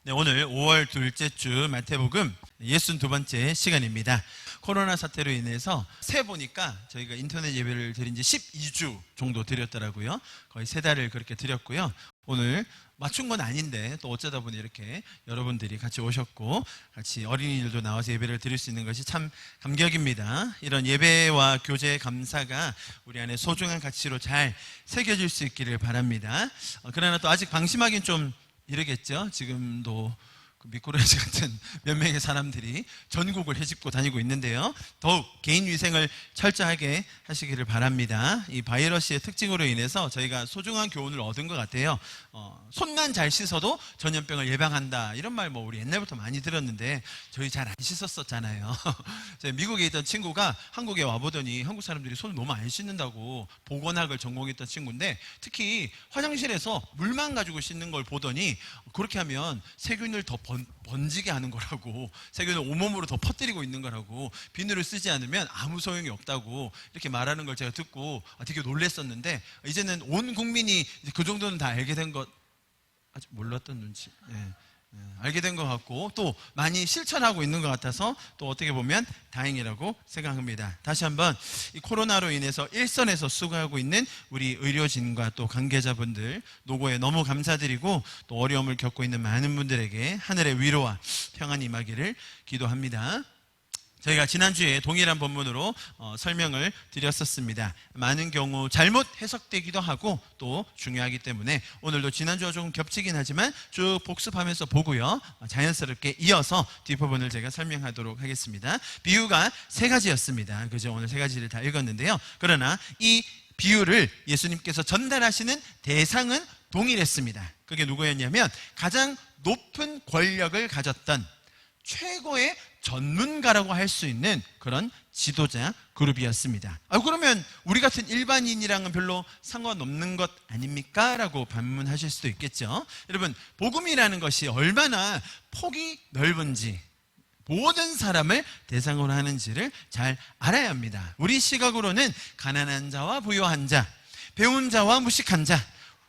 네, 오늘 5월 둘째 주 마태복음 62번째 시간입니다. 코로나 사태로 인해서 세 보니까 저희가 인터넷 예배를 드린 지 12주 정도 드렸더라고요. 거의 3달을 그렇게 드렸고요. 오늘 맞춘 건 아닌데 또 어쩌다 보니 이렇게 여러분들이 같이 오셨고 같이 어린이들도 나와서 예배를 드릴 수 있는 것이 참 감격입니다. 이런 예배와 교제의 감사가 우리 안에 소중한 가치로 잘 새겨질 수 있기를 바랍니다. 그러나 또 아직 방심하긴 좀 이러겠죠. 지금도 미꾸라지 같은 몇 명의 사람들이 전국을 헤집고 다니고 있는데요. 더욱 개인 위생을 철저하게 하시기를 바랍니다. 이 바이러스의 특징으로 인해서 저희가 소중한 교훈을 얻은 것 같아요. 손만 잘 씻어도 전염병을 예방한다, 이런 말 우리 옛날부터 많이 들었는데 저희 잘 안 씻었었잖아요. 미국에 있던 친구가 한국에 와보더니 한국 사람들이 손을 너무 안 씻는다고, 보건학을 전공했던 친구인데 특히 화장실에서 물만 가지고 씻는 걸 보더니 그렇게 하면 세균을 더 번지게 하는 거라고, 세균을 온몸으로 더 퍼뜨리고 있는 거라고, 비누를 쓰지 않으면 아무 소용이 없다고 이렇게 말하는 걸 제가 듣고 되게 놀랐었는데, 이제는 온 국민이 그 정도는 다 알게 된 것, 아직 몰랐던 눈치, 알게 된 것 같고 또 많이 실천하고 있는 것 같아서 또 어떻게 보면 다행이라고 생각합니다. 다시 한번 이 코로나로 인해서 일선에서 수고하고 있는 우리 의료진과 또 관계자분들 노고에 너무 감사드리고, 또 어려움을 겪고 있는 많은 분들에게 하늘의 위로와 평안이 임하기를 기도합니다. 저희가 지난주에 동일한 본문으로 설명을 드렸었습니다. 많은 경우 잘못 해석되기도 하고 또 중요하기 때문에 오늘도 지난주와 조금 겹치긴 하지만 쭉 복습하면서 보고요, 자연스럽게 이어서 뒷부분을 제가 설명하도록 하겠습니다. 비유가 3가지였습니다. 그죠? 오늘 3가지를 다 읽었는데요. 그러나 이 비유를 예수님께서 전달하시는 대상은 동일했습니다. 그게 누구였냐면 가장 높은 권력을 가졌던 최고의 전문가라고 할 수 있는 그런 지도자 그룹이었습니다. 그러면 우리 같은 일반인이랑은 별로 상관없는 것 아닙니까? 라고 반문하실 수도 있겠죠. 여러분, 복음이라는 것이 얼마나 폭이 넓은지, 모든 사람을 대상으로 하는지를 잘 알아야 합니다. 우리 시각으로는 가난한 자와 부유한 자, 배운 자와 무식한 자,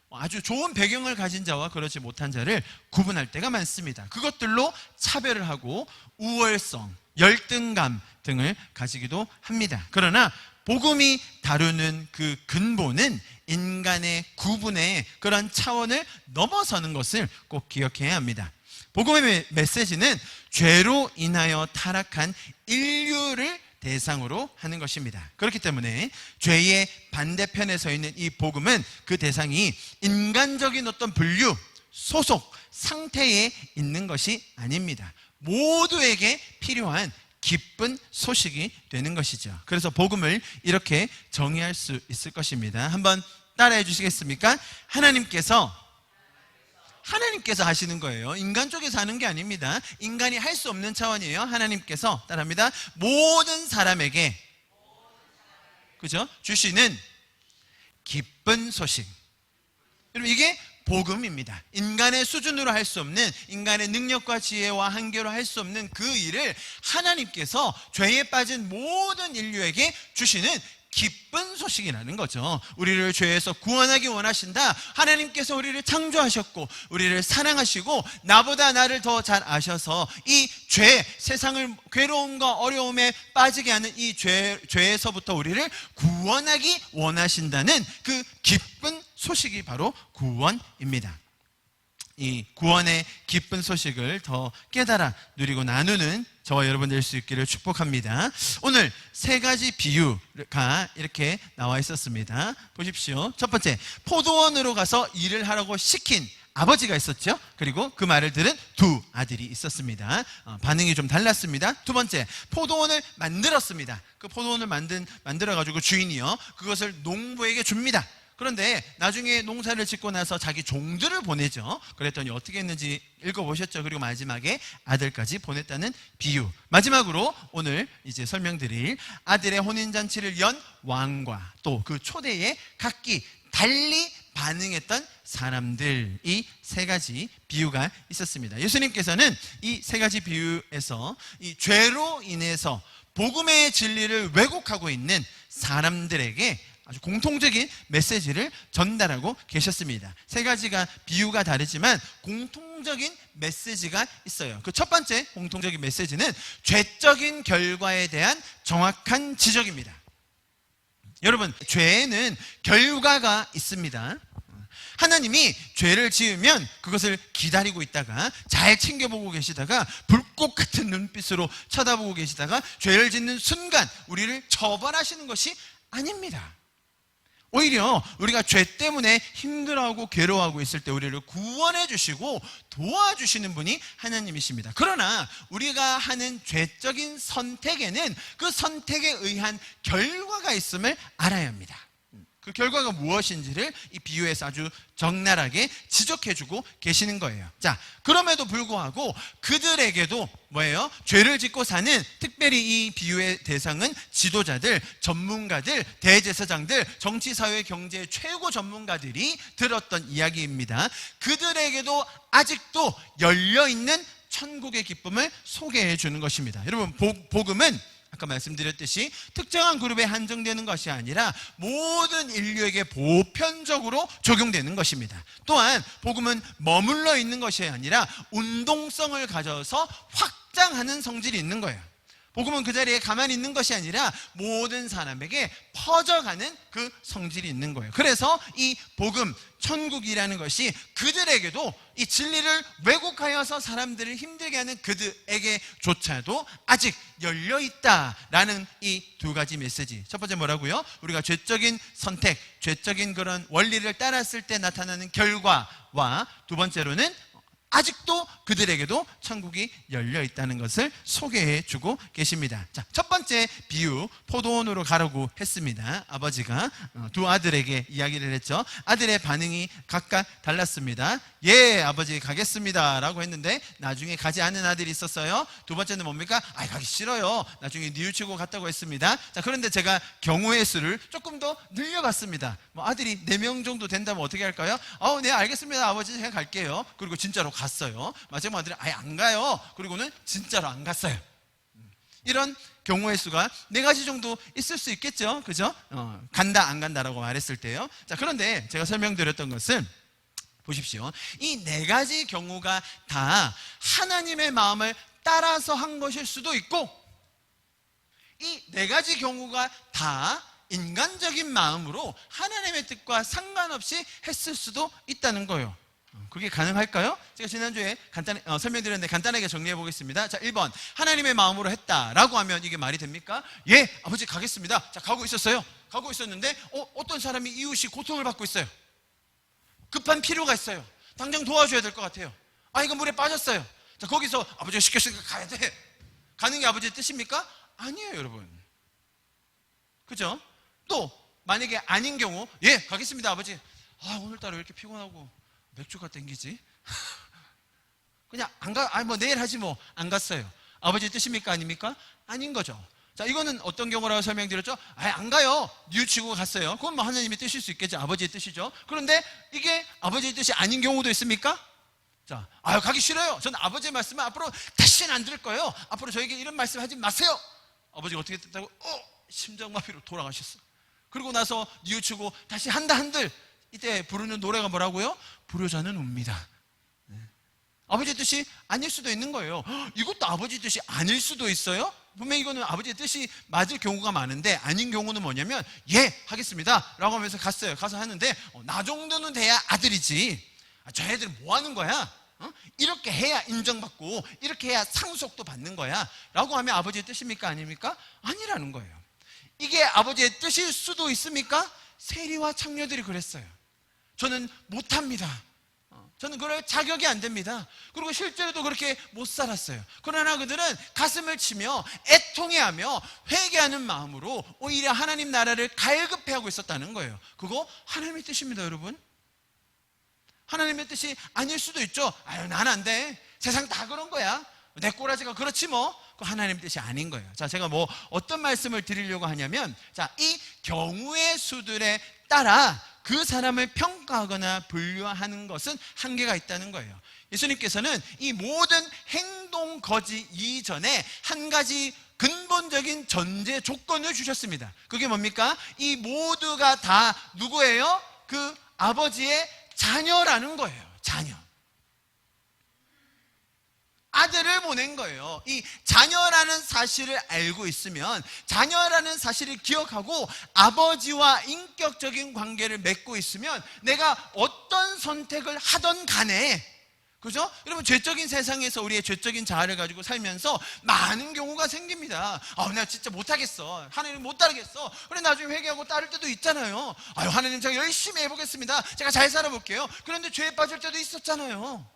아주 좋은 배경을 가진 자와 그렇지 못한 자를 구분할 때가 많습니다. 그것들로 차별을 하고 우월성, 열등감 등을 가지기도 합니다. 그러나 복음이 다루는 그 근본은 인간의 구분의 그런 차원을 넘어서는 것을 꼭 기억해야 합니다. 복음의 메시지는 죄로 인하여 타락한 인류를 대상으로 하는 것입니다. 그렇기 때문에 죄의 반대편에 서 있는 이 복음은 그 대상이 인간적인 어떤 분류, 소속, 상태에 있는 것이 아닙니다. 모두에게 필요한 기쁜 소식이 되는 것이죠. 그래서 복음을 이렇게 정의할 수 있을 것입니다. 한번 따라해 주시겠습니까? 하나님께서 하시는 거예요. 인간 쪽에서 하는 게 아닙니다. 인간이 할 수 없는 차원이에요. 하나님께서, 따라합니다, 모든 사람에게, 그죠? 주시는 기쁜 소식. 여러분, 이게 복음입니다. 인간의 수준으로 할 수 없는, 인간의 능력과 지혜와 한계로 할 수 없는 그 일을 하나님께서 죄에 빠진 모든 인류에게 주시는 기쁜 소식이라는 거죠. 우리를 죄에서 구원하기 원하신다. 하나님께서 우리를 창조하셨고 우리를 사랑하시고 나보다 나를 더 잘 아셔서 이 죄, 세상을 괴로움과 어려움에 빠지게 하는 이 죄에서부터 우리를 구원하기 원하신다는 그 기쁜 소식이 바로 구원입니다. 이 구원의 기쁜 소식을 더 깨달아 누리고 나누는 저와 여러분 될 수 있기를 축복합니다. 오늘 3가지 비유가 이렇게 나와 있었습니다. 보십시오. 첫 번째, 포도원으로 가서 일을 하라고 시킨 아버지가 있었죠. 그리고 그 말을 들은 2 아들이 있었습니다. 반응이 좀 달랐습니다. 두 번째, 포도원을 만들었습니다. 그 포도원을 만들어가지고 주인이요, 그것을 농부에게 줍니다. 그런데 나중에 농사를 짓고 나서 자기 종들을 보내죠. 그랬더니 어떻게 했는지 읽어보셨죠? 그리고 마지막에 아들까지 보냈다는 비유. 마지막으로 오늘 이제 설명드릴 아들의 혼인잔치를 연 왕과 또 그 초대에 각기 달리 반응했던 사람들, 이 3가지 비유가 있었습니다. 예수님께서는 이 3가지 비유에서 이 죄로 인해서 복음의 진리를 왜곡하고 있는 사람들에게 아주 공통적인 메시지를 전달하고 계셨습니다. 세 가지가 비유가 다르지만 공통적인 메시지가 있어요. 그 첫 번째 공통적인 메시지는 죄적인 결과에 대한 정확한 지적입니다. 여러분, 죄에는 결과가 있습니다. 하나님이 죄를 지으면 그것을 기다리고 있다가 잘 챙겨보고 계시다가 불꽃 같은 눈빛으로 쳐다보고 계시다가 죄를 짓는 순간 우리를 처벌하시는 것이 아닙니다. 오히려 우리가 죄 때문에 힘들어하고 괴로워하고 있을 때 우리를 구원해 주시고 도와주시는 분이 하나님이십니다. 그러나 우리가 하는 죄적인 선택에는 그 선택에 의한 결과가 있음을 알아야 합니다. 그 결과가 무엇인지를 이 비유에서 아주 적나라하게 지적해주고 계시는 거예요. 자, 그럼에도 불구하고 그들에게도 뭐예요? 죄를 짓고 사는, 특별히 이 비유의 대상은 지도자들, 전문가들, 대제사장들, 정치, 사회, 경제 최고 전문가들이 들었던 이야기입니다. 그들에게도 아직도 열려있는 천국의 기쁨을 소개해 주는 것입니다. 여러분, 복음은 아까 말씀드렸듯이 특정한 그룹에 한정되는 것이 아니라 모든 인류에게 보편적으로 적용되는 것입니다. 또한 복음은 머물러 있는 것이 아니라 운동성을 가져서 확장하는 성질이 있는 거예요. 복음은 그 자리에 가만히 있는 것이 아니라 모든 사람에게 퍼져가는 그 성질이 있는 거예요. 그래서 이 복음, 천국이라는 것이 그들에게도 이 진리를 왜곡하여서 사람들을 힘들게 하는 그들에게조차도 아직 열려있다라는 이 두 가지 메시지. 첫 번째 뭐라고요? 우리가 죄적인 선택, 죄적인 그런 원리를 따랐을 때 나타나는 결과와 두 번째로는 아직도 그들에게도 천국이 열려 있다는 것을 소개해 주고 계십니다. 자, 첫 번째 비유, 포도원으로 가라고 했습니다. 아버지가 두 아들에게 이야기를 했죠. 아들의 반응이 각각 달랐습니다. 예, 아버지 가겠습니다 라고 했는데 나중에 가지 않은 아들이 있었어요. 두 번째는 뭡니까? 가기 싫어요. 나중에 뉘우치고 갔다고 했습니다. 자, 그런데 제가 경우의 수를 조금 더 늘려봤습니다. 아들이 4명 정도 된다면 어떻게 할까요? 네, 알겠습니다 아버지, 제가 갈게요. 그리고 진짜로 갔어요. 마지막 아들은 아예 안 가요. 그리고는 진짜로 안 갔어요. 이런 경우의 수가 4가지 정도 있을 수 있겠죠. 그죠? 간다 안 간다라고 말했을 때요. 자, 그런데 제가 설명드렸던 것은 보십시오. 이 4가지 경우가 다 하나님의 마음을 따라서 한 것일 수도 있고, 이 4가지 경우가 다 인간적인 마음으로 하나님의 뜻과 상관없이 했을 수도 있다는 거예요. 그게 가능할까요? 제가 지난주에 간단히 설명드렸는데 간단하게 정리해 보겠습니다. 자, 1번, 하나님의 마음으로 했다라고 하면 이게 말이 됩니까? 예, 아버지 가겠습니다. 자, 가고 있었어요. 가고 있었는데 어떤 사람이 이웃이 고통을 받고 있어요. 급한 필요가 있어요. 당장 도와줘야 될 것 같아요. 이거 물에 빠졌어요. 자, 거기서 아버지가 시켰으니까 가야 돼. 가는 게 아버지의 뜻입니까? 아니에요, 여러분. 그죠? 또 만약에 아닌 경우, 예, 가겠습니다 아버지. 오늘따라 왜 이렇게 피곤하고 맥주가 땡기지? 그냥 안 가, 내일 하지 뭐. 안 갔어요. 아버지의 뜻입니까? 아닙니까? 아닌 거죠. 자, 이거는 어떤 경우라고 설명드렸죠? 안 가요. 뉘우치고 갔어요. 그건 하나님의 뜻일 수 있겠죠. 아버지의 뜻이죠. 그런데 이게 아버지의 뜻이 아닌 경우도 있습니까? 자, 가기 싫어요. 저는 아버지의 말씀을 앞으로 다시는 안 들을 거예요. 앞으로 저에게 이런 말씀 하지 마세요. 아버지가 어떻게 됐다고? 심장마비로 돌아가셨어. 그리고 나서 뉘우치고 다시 한들 이때 부르는 노래가 뭐라고요? 불효자는 웁니다. 아버지의 뜻이 아닐 수도 있는 거예요. 이것도 아버지의 뜻이 아닐 수도 있어요? 분명히 이거는 아버지의 뜻이 맞을 경우가 많은데 아닌 경우는 뭐냐면, 예, 하겠습니다 라고 하면서 갔어요. 가서 하는데 나 정도는 돼야 아들이지. 저 애들 뭐 하는 거야? 이렇게 해야 인정받고 이렇게 해야 상속도 받는 거야 라고 하면 아버지의 뜻입니까? 아닙니까? 아니라는 거예요. 이게 아버지의 뜻일 수도 있습니까? 세리와 창녀들이 그랬어요. 저는 못합니다. 저는 그럴 자격이 안 됩니다. 그리고 실제로도 그렇게 못 살았어요. 그러나 그들은 가슴을 치며 애통해하며 회개하는 마음으로 오히려 하나님 나라를 갈급해하고 있었다는 거예요. 그거 하나님의 뜻입니다, 여러분. 하나님의 뜻이 아닐 수도 있죠. 난 안 돼. 세상 다 그런 거야. 내 꼬라지가 그렇지 뭐. 그 하나님의 뜻이 아닌 거예요. 자, 제가 어떤 말씀을 드리려고 하냐면, 자, 이 경우의 수들에 따라 그 사람을 평가하거나 분류하는 것은 한계가 있다는 거예요. 예수님께서는 이 모든 행동 거지 이전에 한 가지 근본적인 전제 조건을 주셨습니다. 그게 뭡니까? 이 모두가 다 누구예요? 그 아버지의 자녀라는 거예요. 자녀. 아들을 보낸 거예요. 이 자녀라는 사실을 알고 있으면, 자녀라는 사실을 기억하고 아버지와 인격적인 관계를 맺고 있으면 내가 어떤 선택을 하던 간에, 그죠? 여러분, 죄적인 세상에서 우리의 죄적인 자아를 가지고 살면서 많은 경우가 생깁니다. 내가 진짜 못하겠어. 하나님 못 따르겠어. 그래, 나중에 회개하고 따를 때도 있잖아요. 하나님, 제가 열심히 해보겠습니다. 제가 잘 살아볼게요. 그런데 죄에 빠질 때도 있었잖아요.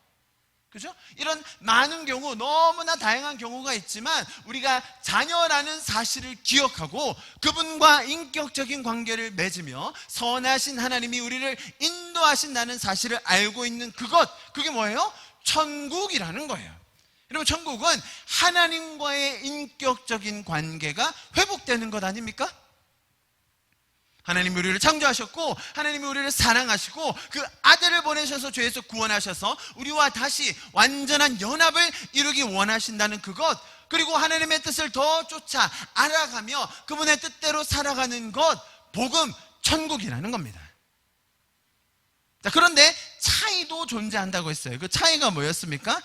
그죠? 이런 많은 경우, 너무나 다양한 경우가 있지만 우리가 자녀라는 사실을 기억하고 그분과 인격적인 관계를 맺으며 선하신 하나님이 우리를 인도하신다는 사실을 알고 있는 그게 뭐예요? 천국이라는 거예요. 여러분, 천국은 하나님과의 인격적인 관계가 회복되는 것 아닙니까? 하나님이 우리를 창조하셨고, 하나님이 우리를 사랑하시고 그 아들을 보내셔서 죄에서 구원하셔서 우리와 다시 완전한 연합을 이루기 원하신다는 그것, 그리고 하나님의 뜻을 더 쫓아 알아가며 그분의 뜻대로 살아가는 것, 복음, 천국이라는 겁니다. 자, 그런데 차이도 존재한다고 했어요. 그 차이가 뭐였습니까?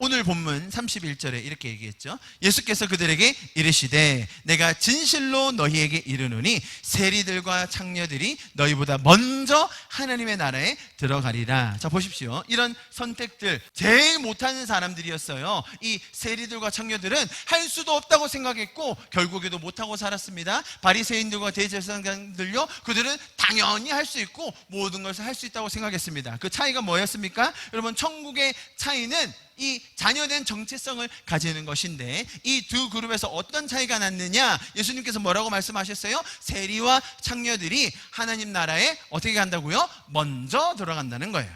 오늘 본문 31절에 이렇게 얘기했죠. 예수께서 그들에게 이르시되 내가 진실로 너희에게 이르노니 세리들과 창녀들이 너희보다 먼저 하나님의 나라에 들어가리라. 자, 보십시오. 이런 선택들, 제일 못하는 사람들이었어요. 이 세리들과 창녀들은 할 수도 없다고 생각했고 결국에도 못하고 살았습니다. 바리새인들과 대제사장들요, 그들은 당연히 할 수 있고 모든 것을 할 수 있다고 생각했습니다. 그 차이가 뭐였습니까? 여러분, 천국의 차이는 이 자녀된 정체성을 가지는 것인데, 이 두 그룹에서 어떤 차이가 났느냐? 예수님께서 뭐라고 말씀하셨어요? 세리와 창녀들이 하나님 나라에 어떻게 간다고요? 먼저 들어간다는 거예요.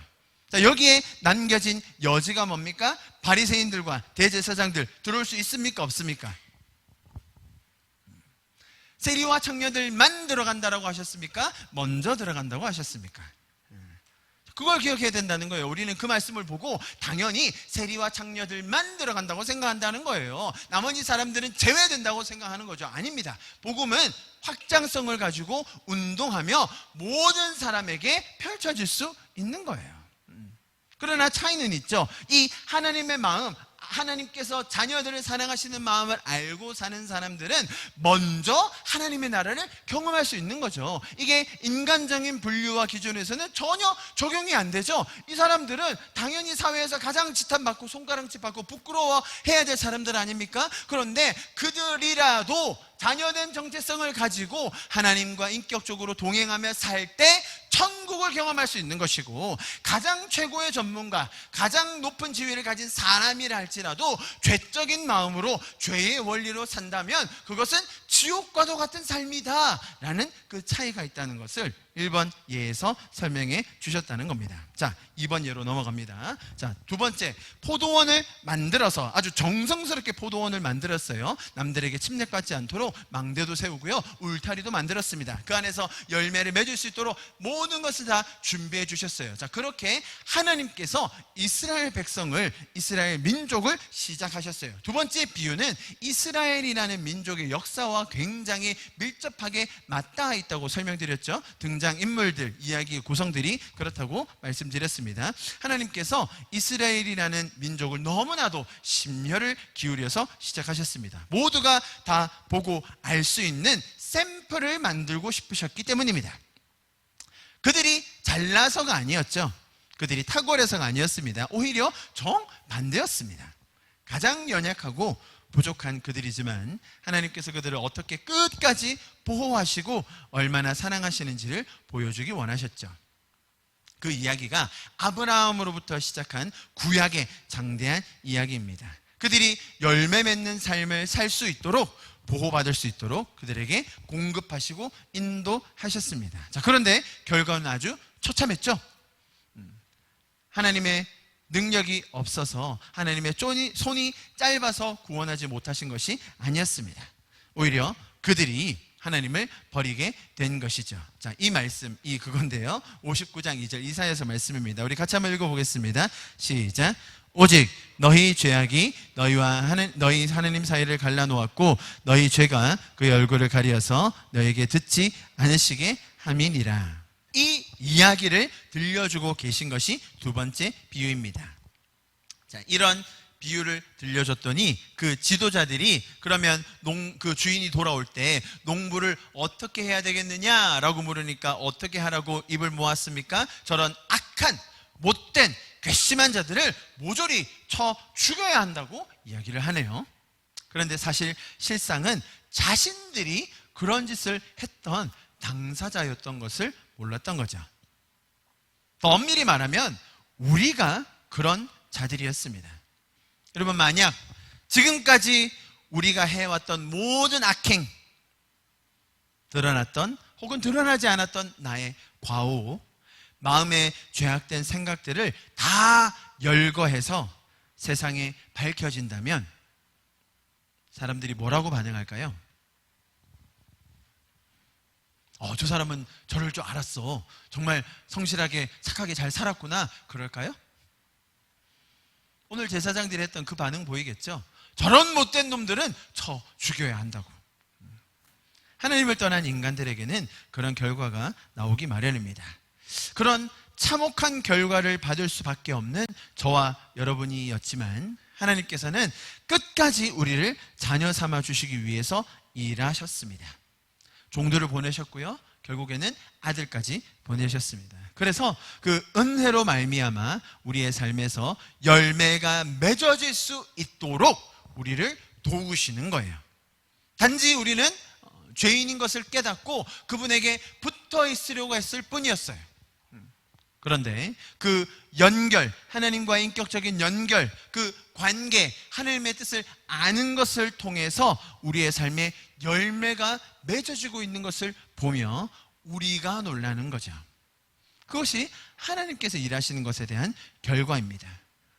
자, 여기에 남겨진 여지가 뭡니까? 바리새인들과 대제사장들 들어올 수 있습니까? 없습니까? 세리와 창녀들만 들어간다라고 하셨습니까? 먼저 들어간다고 하셨습니까? 그걸 기억해야 된다는 거예요. 우리는 그 말씀을 보고 당연히 세리와 창녀들만 들어간다고 생각한다는 거예요. 나머지 사람들은 제외된다고 생각하는 거죠. 아닙니다. 복음은 확장성을 가지고 운동하며 모든 사람에게 펼쳐질 수 있는 거예요. 그러나 차이는 있죠. 이 하나님의 마음, 하나님께서 자녀들을 사랑하시는 마음을 알고 사는 사람들은 먼저 하나님의 나라를 경험할 수 있는 거죠. 이게 인간적인 분류와 기준에서는 전혀 적용이 안 되죠. 이 사람들은 당연히 사회에서 가장 지탄받고 손가락질 받고 부끄러워해야 될 사람들 아닙니까? 그런데 그들이라도 자녀된 정체성을 가지고 하나님과 인격적으로 동행하며 살 때 천국을 경험할 수 있는 것이고, 가장 최고의 전문가, 가장 높은 지위를 가진 사람이라 할지라도 죄적인 마음으로 죄의 원리로 산다면 그것은 지옥과도 같은 삶이다 라는 그 차이가 있다는 것을 1번 예에서 설명해 주셨다는 겁니다. 자, 2번 예로 넘어갑니다. 자, 두 번째, 포도원을 만들어서 아주 정성스럽게 포도원을 만들었어요. 남들에게 침략받지 않도록 망대도 세우고요, 울타리도 만들었습니다. 그 안에서 열매를 맺을 수 있도록 모든 것을 다 준비해 주셨어요. 자, 그렇게 하나님께서 이스라엘 백성을, 이스라엘 민족을 시작하셨어요. 두 번째 비유는 이스라엘이라는 민족의 역사와 굉장히 밀접하게 맞닿아 있다고 설명드렸죠. 등장인물들, 이야기 구성들이 그렇다고 말씀드렸습니다. 하나님께서 이스라엘이라는 민족을 너무나도 심혈을 기울여서 시작하셨습니다. 모두가 다 보고 알 수 있는 샘플을 만들고 싶으셨기 때문입니다. 그들이 잘나서가 아니었죠. 그들이 탁월해서가 아니었습니다. 오히려 정반대였습니다. 가장 연약하고 부족한 그들이지만 하나님께서 그들을 어떻게 끝까지 보호하시고 얼마나 사랑하시는지를 보여주기 원하셨죠. 그 이야기가 아브라함으로부터 시작한 구약의 장대한 이야기입니다. 그들이 열매 맺는 삶을 살 수 있도록, 보호받을 수 있도록 그들에게 공급하시고 인도하셨습니다. 자, 그런데 결과는 아주 처참했죠. 하나님의 능력이 없어서, 하나님의 손이 짧아서 구원하지 못하신 것이 아니었습니다. 오히려 그들이 하나님을 버리게 된 것이죠. 자, 이 말씀, 그건데요, 59장 2절 이사야서 말씀입니다. 우리 같이 한번 읽어보겠습니다. 시작. 오직 너희 죄악이 너희 하느님 사이를 갈라놓았고 너희 죄가 그의 얼굴을 가리어서 너에게 듣지 않으시게 함이니라. 이 이야기를 들려주고 계신 것이 두 번째 비유입니다. 자, 이런 비유를 들려줬더니 그 지도자들이 그러면 그 주인이 돌아올 때 농부를 어떻게 해야 되겠느냐라고 물으니까 어떻게 하라고 입을 모았습니까? 저런 악한 못된 괘씸한 자들을 모조리 쳐 죽여야 한다고 이야기를 하네요. 그런데 사실 실상은 자신들이 그런 짓을 했던 당사자였던 것을 몰랐던 거죠. 더 엄밀히 말하면 우리가 그런 자들이었습니다. 여러분, 만약 지금까지 우리가 해왔던 모든 악행, 드러났던 혹은 드러나지 않았던 나의 과오, 마음에 죄악된 생각들을 다 열거해서 세상에 밝혀진다면 사람들이 뭐라고 반응할까요? 저 사람은 저럴 줄 알았어. 정말 성실하게 착하게 잘 살았구나. 그럴까요? 오늘 제사장들이 했던 그 반응 보이겠죠? 저런 못된 놈들은 쳐 죽여야 한다고. 하나님을 떠난 인간들에게는 그런 결과가 나오기 마련입니다. 그런 참혹한 결과를 받을 수밖에 없는 저와 여러분이었지만 하나님께서는 끝까지 우리를 자녀 삼아 주시기 위해서 일하셨습니다. 종들을 보내셨고요, 결국에는 아들까지 보내셨습니다. 그래서 그 은혜로 말미암아 우리의 삶에서 열매가 맺어질 수 있도록 우리를 도우시는 거예요. 단지 우리는 죄인인 것을 깨닫고 그분에게 붙어 있으려고 했을 뿐이었어요. 그런데 그 연결, 하나님과의 인격적인 연결, 그 관계, 하나님의 뜻을 아는 것을 통해서 우리의 삶에 열매가 맺어지고 있는 것을 보며 우리가 놀라는 거죠. 그것이 하나님께서 일하시는 것에 대한 결과입니다.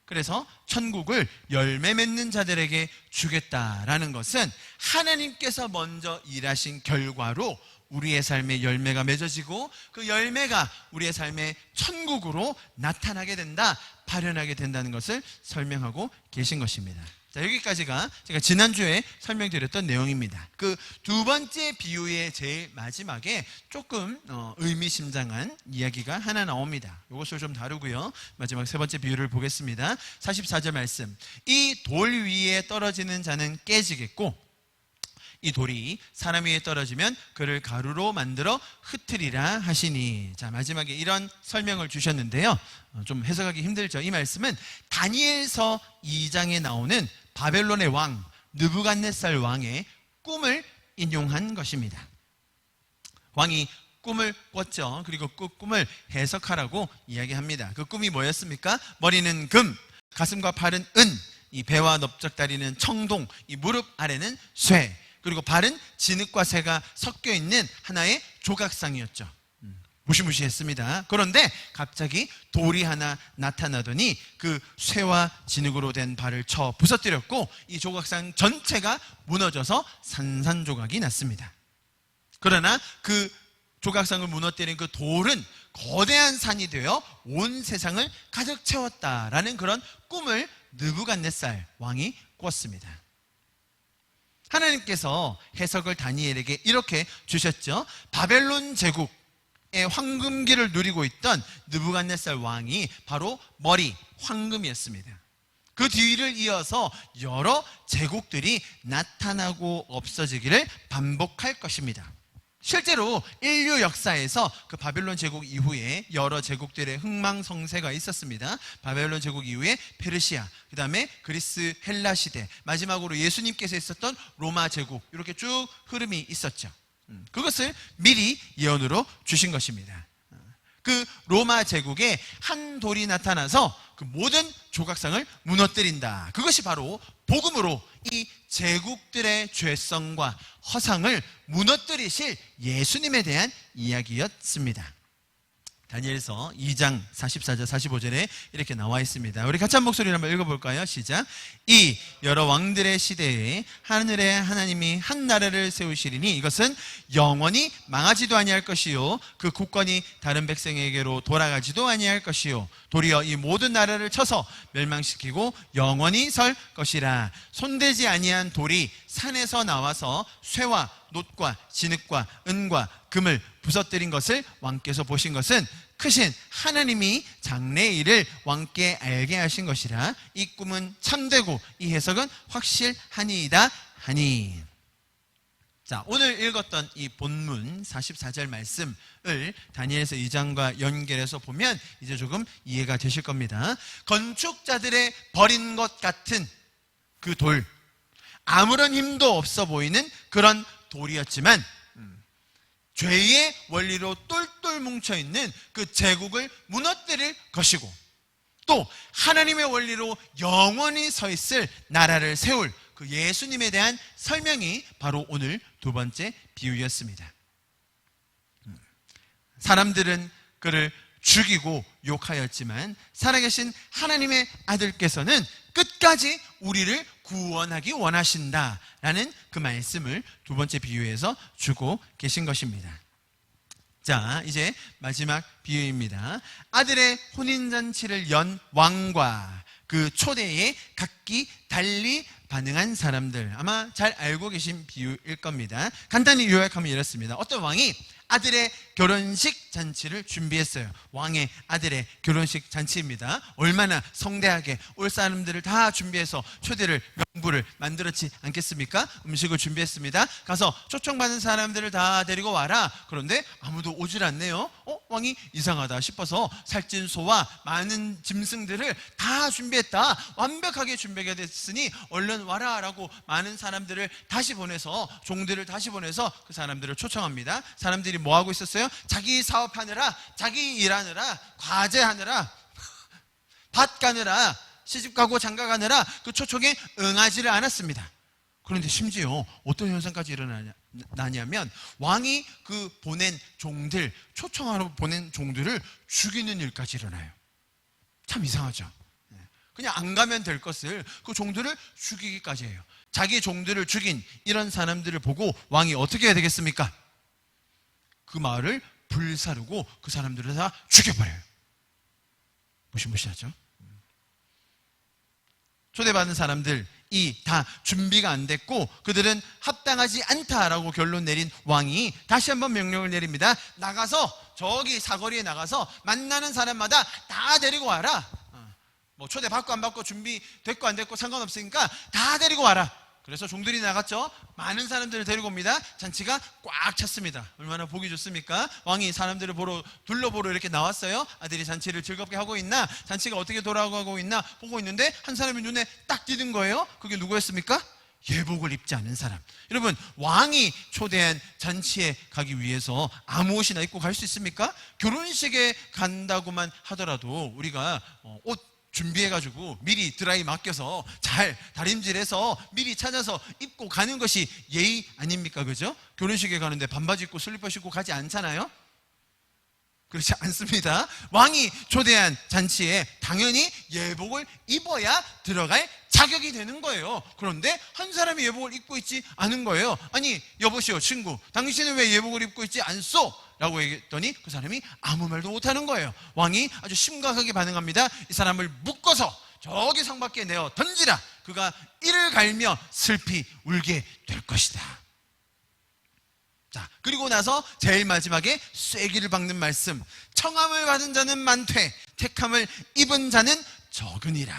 그래서 천국을 열매 맺는 자들에게 주겠다라는 것은 하나님께서 먼저 일하신 결과로 우리의 삶에 열매가 맺어지고 그 열매가 우리의 삶의 천국으로 나타나게 된다, 발현하게 된다는 것을 설명하고 계신 것입니다. 자, 여기까지가 제가 지난주에 설명드렸던 내용입니다. 그 두 번째 비유의 제일 마지막에 조금 의미심장한 이야기가 하나 나옵니다. 이것을 좀 다루고요, 마지막 세 번째 비유를 보겠습니다. 44절 말씀. 이 돌 위에 떨어지는 자는 깨지겠고 이 돌이 사람 위에 떨어지면 그를 가루로 만들어 흩으리라 하시니. 자, 마지막에 이런 설명을 주셨는데요, 좀 해석하기 힘들죠. 이 말씀은 다니엘서 2장에 나오는 바벨론의 왕 느부갓네살 왕의 꿈을 인용한 것입니다. 왕이 꿈을 꿨죠. 그리고 그 꿈을 해석하라고 이야기합니다. 그 꿈이 뭐였습니까? 머리는 금, 가슴과 팔은 은, 이 배와 넓적다리는 청동, 이 무릎 아래는 쇠, 그리고 발은 진흙과 새가 섞여 있는 하나의 조각상이었죠. 무시무시했습니다. 그런데 갑자기 돌이 하나 나타나더니 그 쇠와 진흙으로 된 발을 쳐 부서뜨렸고 이 조각상 전체가 무너져서 산산조각이 났습니다. 그러나 그 조각상을 무너뜨린 그 돌은 거대한 산이 되어 온 세상을 가득 채웠다라는 그런 꿈을 느부갓네살 왕이 꿨습니다. 하나님께서 해석을 다니엘에게 이렇게 주셨죠. 바벨론 제국의 황금기를 누리고 있던 느부갓네살 왕이 바로 머리 황금이었습니다. 그 뒤를 이어서 여러 제국들이 나타나고 없어지기를 반복할 것입니다. 실제로 인류 역사에서 그 바벨론 제국 이후에 여러 제국들의 흥망성쇠가 있었습니다. 바벨론 제국 이후에 페르시아, 그 다음에 그리스 헬라 시대, 마지막으로 예수님께서 있었던 로마 제국, 이렇게 쭉 흐름이 있었죠. 그것을 미리 예언으로 주신 것입니다. 그 로마 제국에 한 돌이 나타나서 그 모든 조각상을 무너뜨린다. 그것이 바로 복음으로 이 제국들의 죄성과 허상을 무너뜨리실 예수님에 대한 이야기였습니다. 다니엘서 2장 44절 45절에 이렇게 나와 있습니다. 우리 같이 한 목소리로 한번 읽어볼까요? 시작. 이 여러 왕들의 시대에 하늘의 하나님이 한 나라를 세우시리니 이것은 영원히 망하지도 아니할 것이요 그 국권이 다른 백성에게로 돌아가지도 아니할 것이요 도리어 이 모든 나라를 쳐서 멸망시키고 영원히 설 것이라. 손대지 아니한 돌이 산에서 나와서 쇠와 놋과 진흙과 은과 금을 부서뜨린 것을 왕께서 보신 것은 크신 하나님이 장래의 일을 왕께 알게 하신 것이라. 이 꿈은 참되고 이 해석은 확실하니이다 하니. 자, 오늘 읽었던 이 본문 44절 말씀을 다니엘서 2장과 연결해서 보면 이제 조금 이해가 되실 겁니다. 건축자들의 버린 것 같은 그 돌, 아무런 힘도 없어 보이는 그런 돌이었지만 죄의 원리로 똘똘 뭉쳐있는 그 제국을 무너뜨릴 것이고 또 하나님의 원리로 영원히 서 있을 나라를 세울 그 예수님에 대한 설명이 바로 오늘 두 번째 비유였습니다. 사람들은 그를 죽이고 욕하였지만 살아계신 하나님의 아들께서는 끝까지 우리를 구원하기 원하신다라는 그 말씀을 두 번째 비유에서 주고 계신 것입니다. 자, 이제 마지막 비유입니다. 아들의 혼인잔치를 연 왕과 그 초대에 각기 달리 반응한 사람들, 아마 잘 알고 계신 비유일 겁니다. 간단히 요약하면 이렇습니다. 어떤 왕이 아들의 결혼식 잔치를 준비했어요. 왕의 아들의 결혼식 잔치입니다. 얼마나 성대하게 올 사람들을 다 준비해서 초대를 명부를 만들었지 않겠습니까? 음식을 준비했습니다. 가서 초청받은 사람들을 다 데리고 와라. 그런데 아무도 오질 않네요. 왕이 이상하다 싶어서 살찐 소와 많은 짐승들을 다 준비했다. 완벽하게 준비가 됐으니 얼른 와라 라고 많은 사람들을 다시 보내서, 종들을 다시 보내서 그 사람들을 초청합니다. 사람들이 뭐 하고 있었어요? 자기 사업하느라, 자기 일하느라, 과제하느라, 밭 가느라, 시집가고 장가가느라 그 초청에 응하지를 않았습니다. 그런데 심지어 어떤 현상까지 일어나냐면 왕이 그 보낸 종들, 초청하러 보낸 종들을 죽이는 일까지 일어나요. 참 이상하죠. 그냥 안 가면 될 것을 그 종들을 죽이기까지 해요. 자기 종들을 죽인 이런 사람들을 보고 왕이 어떻게 해야 되겠습니까? 그 마을을 불사르고 그 사람들을 다 죽여버려요. 무시무시하죠. 초대받은 사람들이 다 준비가 안 됐고 그들은 합당하지 않다라고 결론 내린 왕이 다시 한번 명령을 내립니다. 나가서, 저기 사거리에 나가서 만나는 사람마다 다 데리고 와라. 뭐 초대 받고 안 받고 준비 됐고 안 됐고 상관없으니까 다 데리고 와라. 그래서 종들이 나갔죠. 많은 사람들을 데리고 옵니다. 잔치가 꽉 찼습니다. 얼마나 보기 좋습니까? 왕이 사람들을 둘러보러 이렇게 나왔어요. 아들이 잔치를 즐겁게 하고 있나, 잔치가 어떻게 돌아가고 있나 보고 있는데 한 사람이 눈에 딱 띄는 거예요. 그게 누구였습니까? 예복을 입지 않은 사람. 여러분, 왕이 초대한 잔치에 가기 위해서 아무 옷이나 입고 갈 수 있습니까? 결혼식에 간다고만 하더라도 우리가 옷 준비해가지고 미리 드라이 맡겨서 잘 다림질해서 미리 찾아서 입고 가는 것이 예의 아닙니까? 그죠? 결혼식에 가는데 반바지 입고 슬리퍼 신고 가지 않잖아요? 그렇지 않습니다. 왕이 초대한 잔치에 당연히 예복을 입어야 들어갈 자격이 되는 거예요. 그런데 한 사람이 예복을 입고 있지 않은 거예요. 아니, 여보시오 친구, 당신은 왜 예복을 입고 있지 않소? 라고 얘기했더니 그 사람이 아무 말도 못하는 거예요. 왕이 아주 심각하게 반응합니다. 이 사람을 묶어서 저기 성 밖에 내어 던지라. 그가 이를 갈며 슬피 울게 될 것이다. 자, 그리고 나서 제일 마지막에 쐐기를 박는 말씀. 청함을 받은 자는 많되 택함을 입은 자는 적으니라.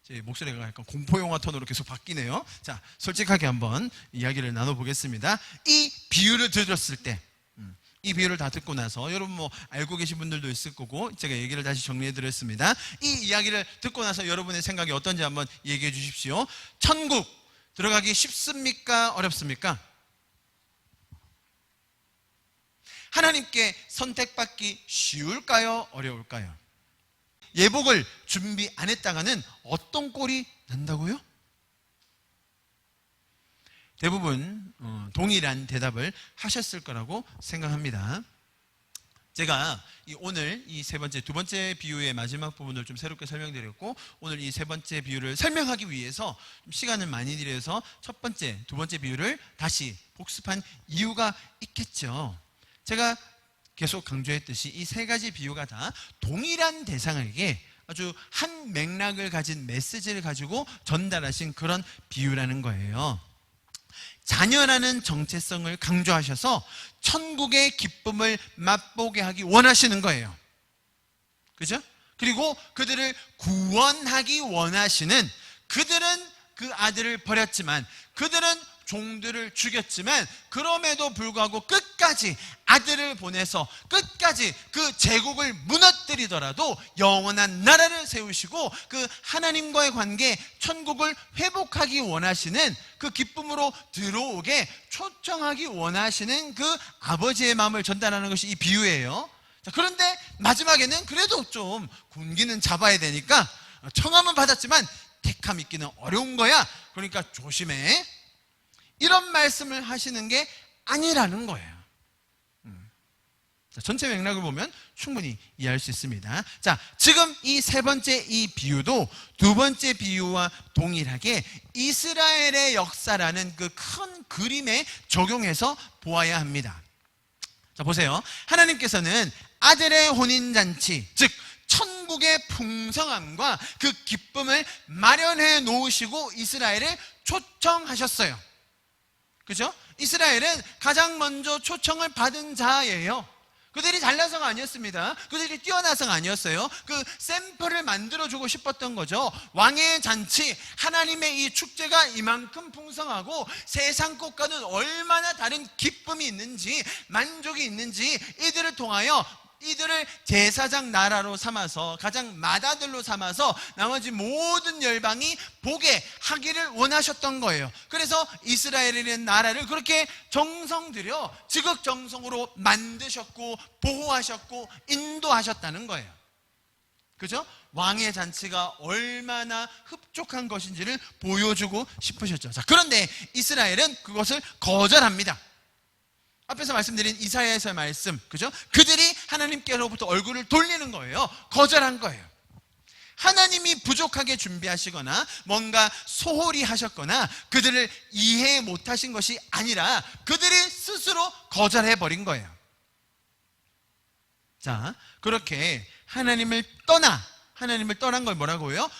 제 목소리가 약간 공포영화 톤으로 계속 바뀌네요. 자, 솔직하게 한번 이야기를 나눠보겠습니다. 이 비유를 들었을 때, 이 비유를 다 듣고 나서 여러분 뭐 알고 계신 분들도 있을 거고 제가 얘기를 다시 정리해 드렸습니다. 이 이야기를 듣고 나서 여러분의 생각이 어떤지 한번 얘기해 주십시오. 천국 들어가기 쉽습니까? 어렵습니까? 하나님께 선택받기 쉬울까요? 어려울까요? 예복을 준비 안 했다가는 어떤 꼴이 난다고요? 대부분 동일한 대답을 하셨을 거라고 생각합니다. 제가 오늘 이 세 번째, 두 번째 비유의 마지막 부분을 좀 새롭게 설명드렸고, 오늘 이 세 번째 비유를 설명하기 위해서 좀 시간을 많이 들여서 첫 번째, 두 번째 비유를 다시 복습한 이유가 있겠죠. 제가 계속 강조했듯이 이 세 가지 비유가 다 동일한 대상에게 아주 한 맥락을 가진 메시지를 가지고 전달하신 그런 비유라는 거예요. 자녀라는 정체성을 강조하셔서 천국의 기쁨을 맛보게 하기 원하시는 거예요. 그죠? 그리고 그들을 구원하기 원하시는, 그들은 그 아들을 버렸지만, 그들은 종들을 죽였지만, 그럼에도 불구하고 끝까지 아들을 보내서 끝까지 그 제국을 무너뜨리더라도 영원한 나라를 세우시고 그 하나님과의 관계, 천국을 회복하기 원하시는, 그 기쁨으로 들어오게 초청하기 원하시는 그 아버지의 마음을 전달하는 것이 이 비유예요. 자, 그런데 마지막에는 그래도 좀 군기는 잡아야 되니까 청함은 받았지만 택함 있기는 어려운 거야. 그러니까 조심해. 이런 말씀을 하시는 게 아니라는 거예요. 자, 전체 맥락을 보면 충분히 이해할 수 있습니다. 자, 지금 이 세 번째 이 비유도 두 번째 비유와 동일하게 이스라엘의 역사라는 그 큰 그림에 적용해서 보아야 합니다. 자, 보세요. 하나님께서는 아들의 혼인잔치, 즉 천국의 풍성함과 그 기쁨을 마련해 놓으시고 이스라엘을 초청하셨어요. 그죠? 이스라엘은 가장 먼저 초청을 받은 자예요. 그들이 잘나서가 아니었습니다. 그들이 뛰어나서가 아니었어요. 그 샘플을 만들어주고 싶었던 거죠. 왕의 잔치, 하나님의 이 축제가 이만큼 풍성하고 세상 것과는 얼마나 다른 기쁨이 있는지, 만족이 있는지 이들을 통하여 이들을 제사장 나라로 삼아서, 가장 맏아들로 삼아서 나머지 모든 열방이 보게 하기를 원하셨던 거예요. 그래서 이스라엘이라는 나라를 그렇게 정성 들여 지극정성으로 만드셨고 보호하셨고 인도하셨다는 거예요. 그죠? 왕의 잔치가 얼마나 흡족한 것인지를 보여주고 싶으셨죠. 자, 그런데 이스라엘은 그것을 거절합니다. 앞에서 말씀드린 이사야에서의 말씀, 그죠? 그들이 하나님께로부터 얼굴을 돌리는 거예요. 거절한 거예요. 하나님이 부족하게 준비하시거나 뭔가 소홀히 하셨거나 그들을 이해 못하신 것이 아니라 그들이 스스로 거절해버린 거예요. 자, 그렇게 하나님을 떠난 걸 뭐라고요?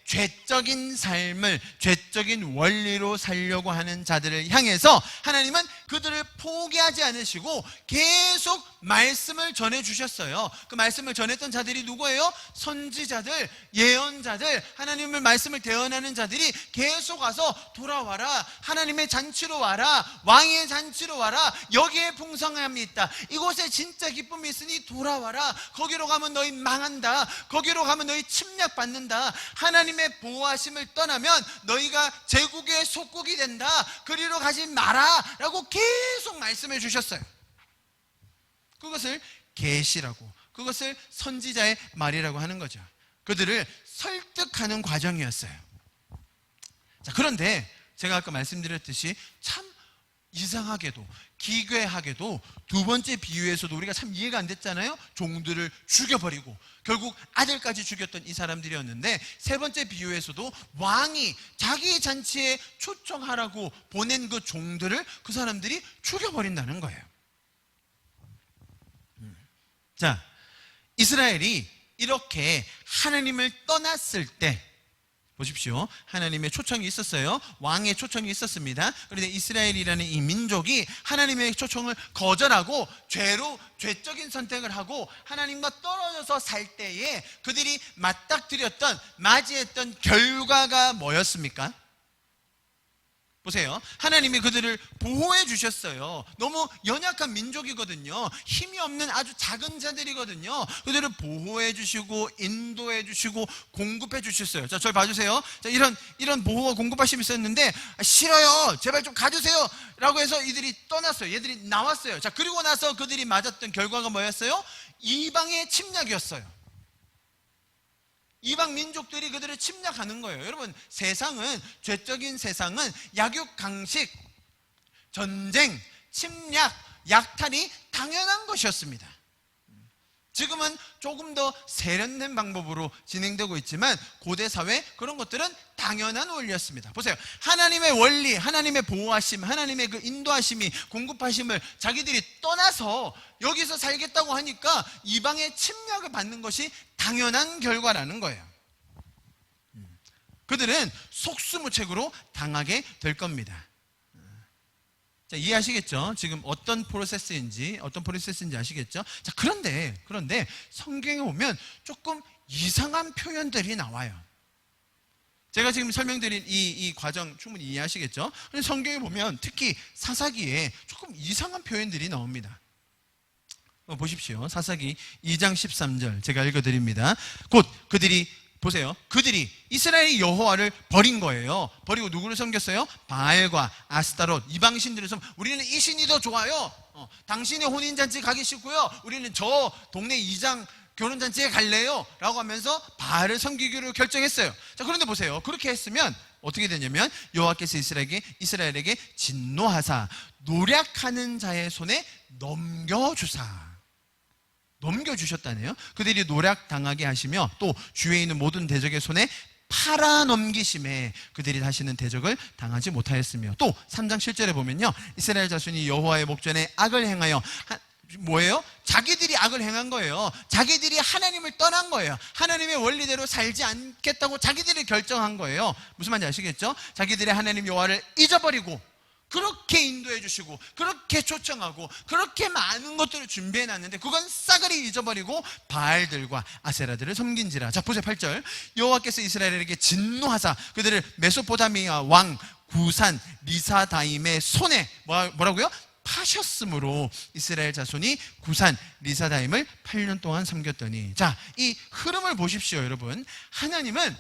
죄적인 삶을, 죄적인 원리로 살려고 하는 자들을 향해서 하나님은 그들을 포기하지 않으시고 계속 말씀을 전해주셨어요. 그 말씀을 전했던 자들이 누구예요? 선지자들, 예언자들, 하나님의 말씀을 대언하는 자들이 계속 와서 돌아와라, 하나님의 잔치로 와라, 왕의 잔치로 와라, 여기에 풍성함이 있다, 이곳에 진짜 기쁨이 있으니 돌아와라, 거기로 가면 너희 망한다, 거기로 가면 너희 침략받는다, 하나님의 보호하심을 떠나면 너희가 제국의 속국이 된다, 그리로 가지 마라 라고 계속 말씀해 주셨어요. 그것을 계시라고, 그것을 선지자의 말이라고 하는 거죠. 그들을 설득하는 과정이었어요. 자, 그런데 제가 아까 말씀드렸듯이 참 이상하게도, 기괴하게도 두 번째 비유에서도 우리가 참 이해가 안 됐잖아요. 종들을 죽여버리고 결국 아들까지 죽였던 이 사람들이었는데, 세 번째 비유에서도 왕이 자기 잔치에 초청하라고 보낸 그 종들을 그 사람들이 죽여버린다는 거예요. 자, 이스라엘이 이렇게 하나님을 떠났을 때, 보십시오. 하나님의 초청이 있었어요. 왕의 초청이 있었습니다. 그런데 이스라엘이라는 이 민족이 하나님의 초청을 거절하고 죄적인 선택을 하고 하나님과 떨어져서 살 때에 그들이 맞이했던 결과가 뭐였습니까? 보세요. 하나님이 그들을 보호해 주셨어요. 너무 연약한 민족이거든요. 힘이 없는 아주 작은 자들이거든요. 그들을 보호해 주시고 인도해 주시고 공급해 주셨어요. 자, 저를 봐주세요. 자, 이런 보호와 공급하심이 있었는데, 싫어요, 제발 좀 가주세요 라고 해서 이들이 떠났어요. 얘들이 나왔어요. 자, 그리고 나서 그들이 맞았던 결과가 뭐였어요? 이방의 침략이었어요. 이방 민족들이 그들을 침략하는 거예요. 여러분, 죄적인 세상은 약육강식, 전쟁, 침략, 약탈이 당연한 것이었습니다. 지금은 조금 더 세련된 방법으로 진행되고 있지만 고대 사회 그런 것들은 당연한 원리였습니다. 보세요. 하나님의 원리, 하나님의 보호하심, 하나님의 그 인도하심이, 공급하심을 자기들이 떠나서 여기서 살겠다고 하니까 이방의 침략을 받는 것이 당연한 결과라는 거예요. 그들은 속수무책으로 당하게 될 겁니다. 자, 이해하시겠죠? 지금 어떤 프로세스인지 아시겠죠? 자, 그런데 성경에 보면 조금 이상한 표현들이 나와요. 제가 지금 설명드린 이 과정 충분히 이해하시겠죠? 근데 성경에 보면 특히 사사기에 조금 이상한 표현들이 나옵니다. 보십시오. 사사기 2장 13절 제가 읽어드립니다. 곧 보세요. 그들이 이스라엘의 여호와를 버린 거예요. 버리고 누구를 섬겼어요? 바알과 아스타롯, 이방신들을 우리는 이 신이 더 좋아요. 당신의 혼인잔치 가기 싫고요. 우리는 저 동네 이장 결혼잔치에 갈래요. 라고 하면서 바알을 섬기기로 결정했어요. 자, 그런데 보세요. 그렇게 했으면 어떻게 되냐면 여호와께서 이스라엘에게 진노하사 노략하는 자의 손에 넘겨주셨다네요. 그들이 노략당하게 하시며 또 주위에 있는 모든 대적의 손에 팔아넘기심에 그들이 다시는 대적을 당하지 못하였으며, 또 3장 7절에 보면요, 이스라엘 자손이 여호와의 목전에 악을 행하여 뭐예요? 자기들이 악을 행한 거예요. 자기들이 하나님을 떠난 거예요. 하나님의 원리대로 살지 않겠다고 자기들이 결정한 거예요. 무슨 말인지 아시겠죠? 자기들이 하나님 여호와를 잊어버리고 그렇게 인도해 주시고 그렇게 초청하고 그렇게 많은 것들을 준비해 놨는데 그건 싸그리 잊어버리고 바알들과 아세라들을 섬긴지라. 자, 보세요. 8절. 여호와께서 이스라엘에게 진노하사 그들을 메소포타미아 왕 구산 리사다임의 손에 뭐라고요? 파셨으므로 이스라엘 자손이 구산 리사다임을 8년 동안 섬겼더니. 자, 이 흐름을 보십시오, 여러분. 하나님은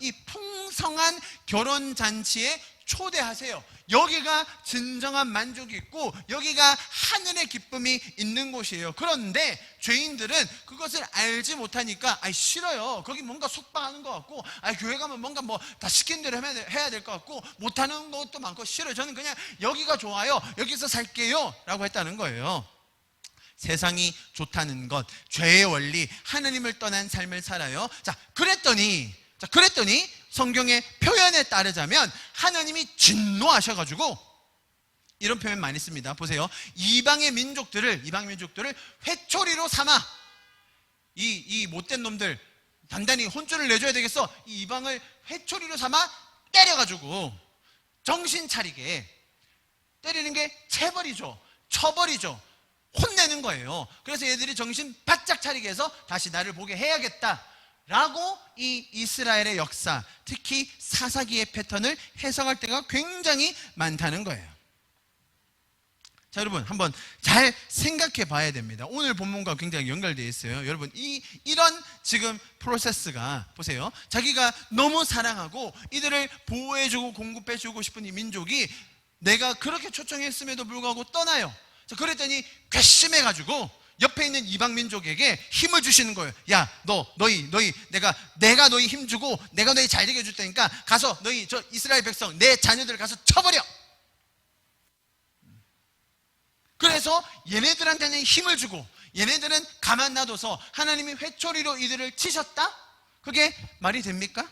이 풍성한 결혼잔치에 초대하세요. 여기가 진정한 만족이 있고 여기가 하늘의 기쁨이 있는 곳이에요. 그런데 죄인들은 그것을 알지 못하니까 싫어요. 거기 뭔가 속박하는 것 같고, 교회 가면 뭔가 다 시킨 대로 해야 될 것 같고, 못하는 것도 많고 싫어요. 저는 그냥 여기가 좋아요. 여기서 살게요. 라고 했다는 거예요. 세상이 좋다는 것, 죄의 원리, 하나님을 떠난 삶을 살아요. 자, 그랬더니 성경의 표현에 따르자면 하나님이 진노하셔가지고 이런 표현 많이 씁니다. 보세요. 이방 민족들을 회초리로 삼아, 이 못된 놈들 단단히 혼쭐을 내줘야 되겠어. 이 이방을 회초리로 삼아 때려가지고 정신 차리게 때리는 게 쳐버리죠. 혼내는 거예요. 그래서 얘들이 정신 바짝 차리게 해서 다시 나를 보게 해야겠다 라고 이 이스라엘의 역사, 특히 사사기의 패턴을 해석할 때가 굉장히 많다는 거예요. 자, 여러분 한번 잘 생각해 봐야 됩니다. 오늘 본문과 굉장히 연결되어 있어요. 여러분 이런 지금 프로세스가, 보세요. 자기가 너무 사랑하고 이들을 보호해주고 공급해주고 싶은 이 민족이 내가 그렇게 초청했음에도 불구하고 떠나요. 자, 그랬더니 괘씸해가지고 옆에 있는 이방 민족에게 힘을 주시는 거예요. 야, 너희 내가 너희 힘주고 내가 너희 잘 되게 해줄 테니까 가서 너희 저 이스라엘 백성 내 자녀들을 가서 쳐버려. 그래서 얘네들한테는 힘을 주고 얘네들은 가만 놔둬서 하나님이 회초리로 이들을 치셨다? 그게 말이 됩니까?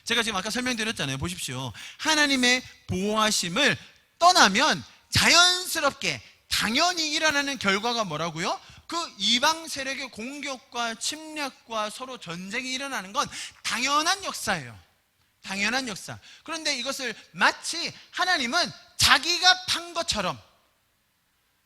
제가 지금 아까 설명드렸잖아요. 보십시오. 하나님의 보호하심을 떠나면 자연스럽게 당연히 일어나는 결과가 뭐라고요? 그 이방 세력의 공격과 침략과 서로 전쟁이 일어나는 건 당연한 역사예요. 당연한 역사. 그런데 이것을 마치 하나님은 자기가 판 것처럼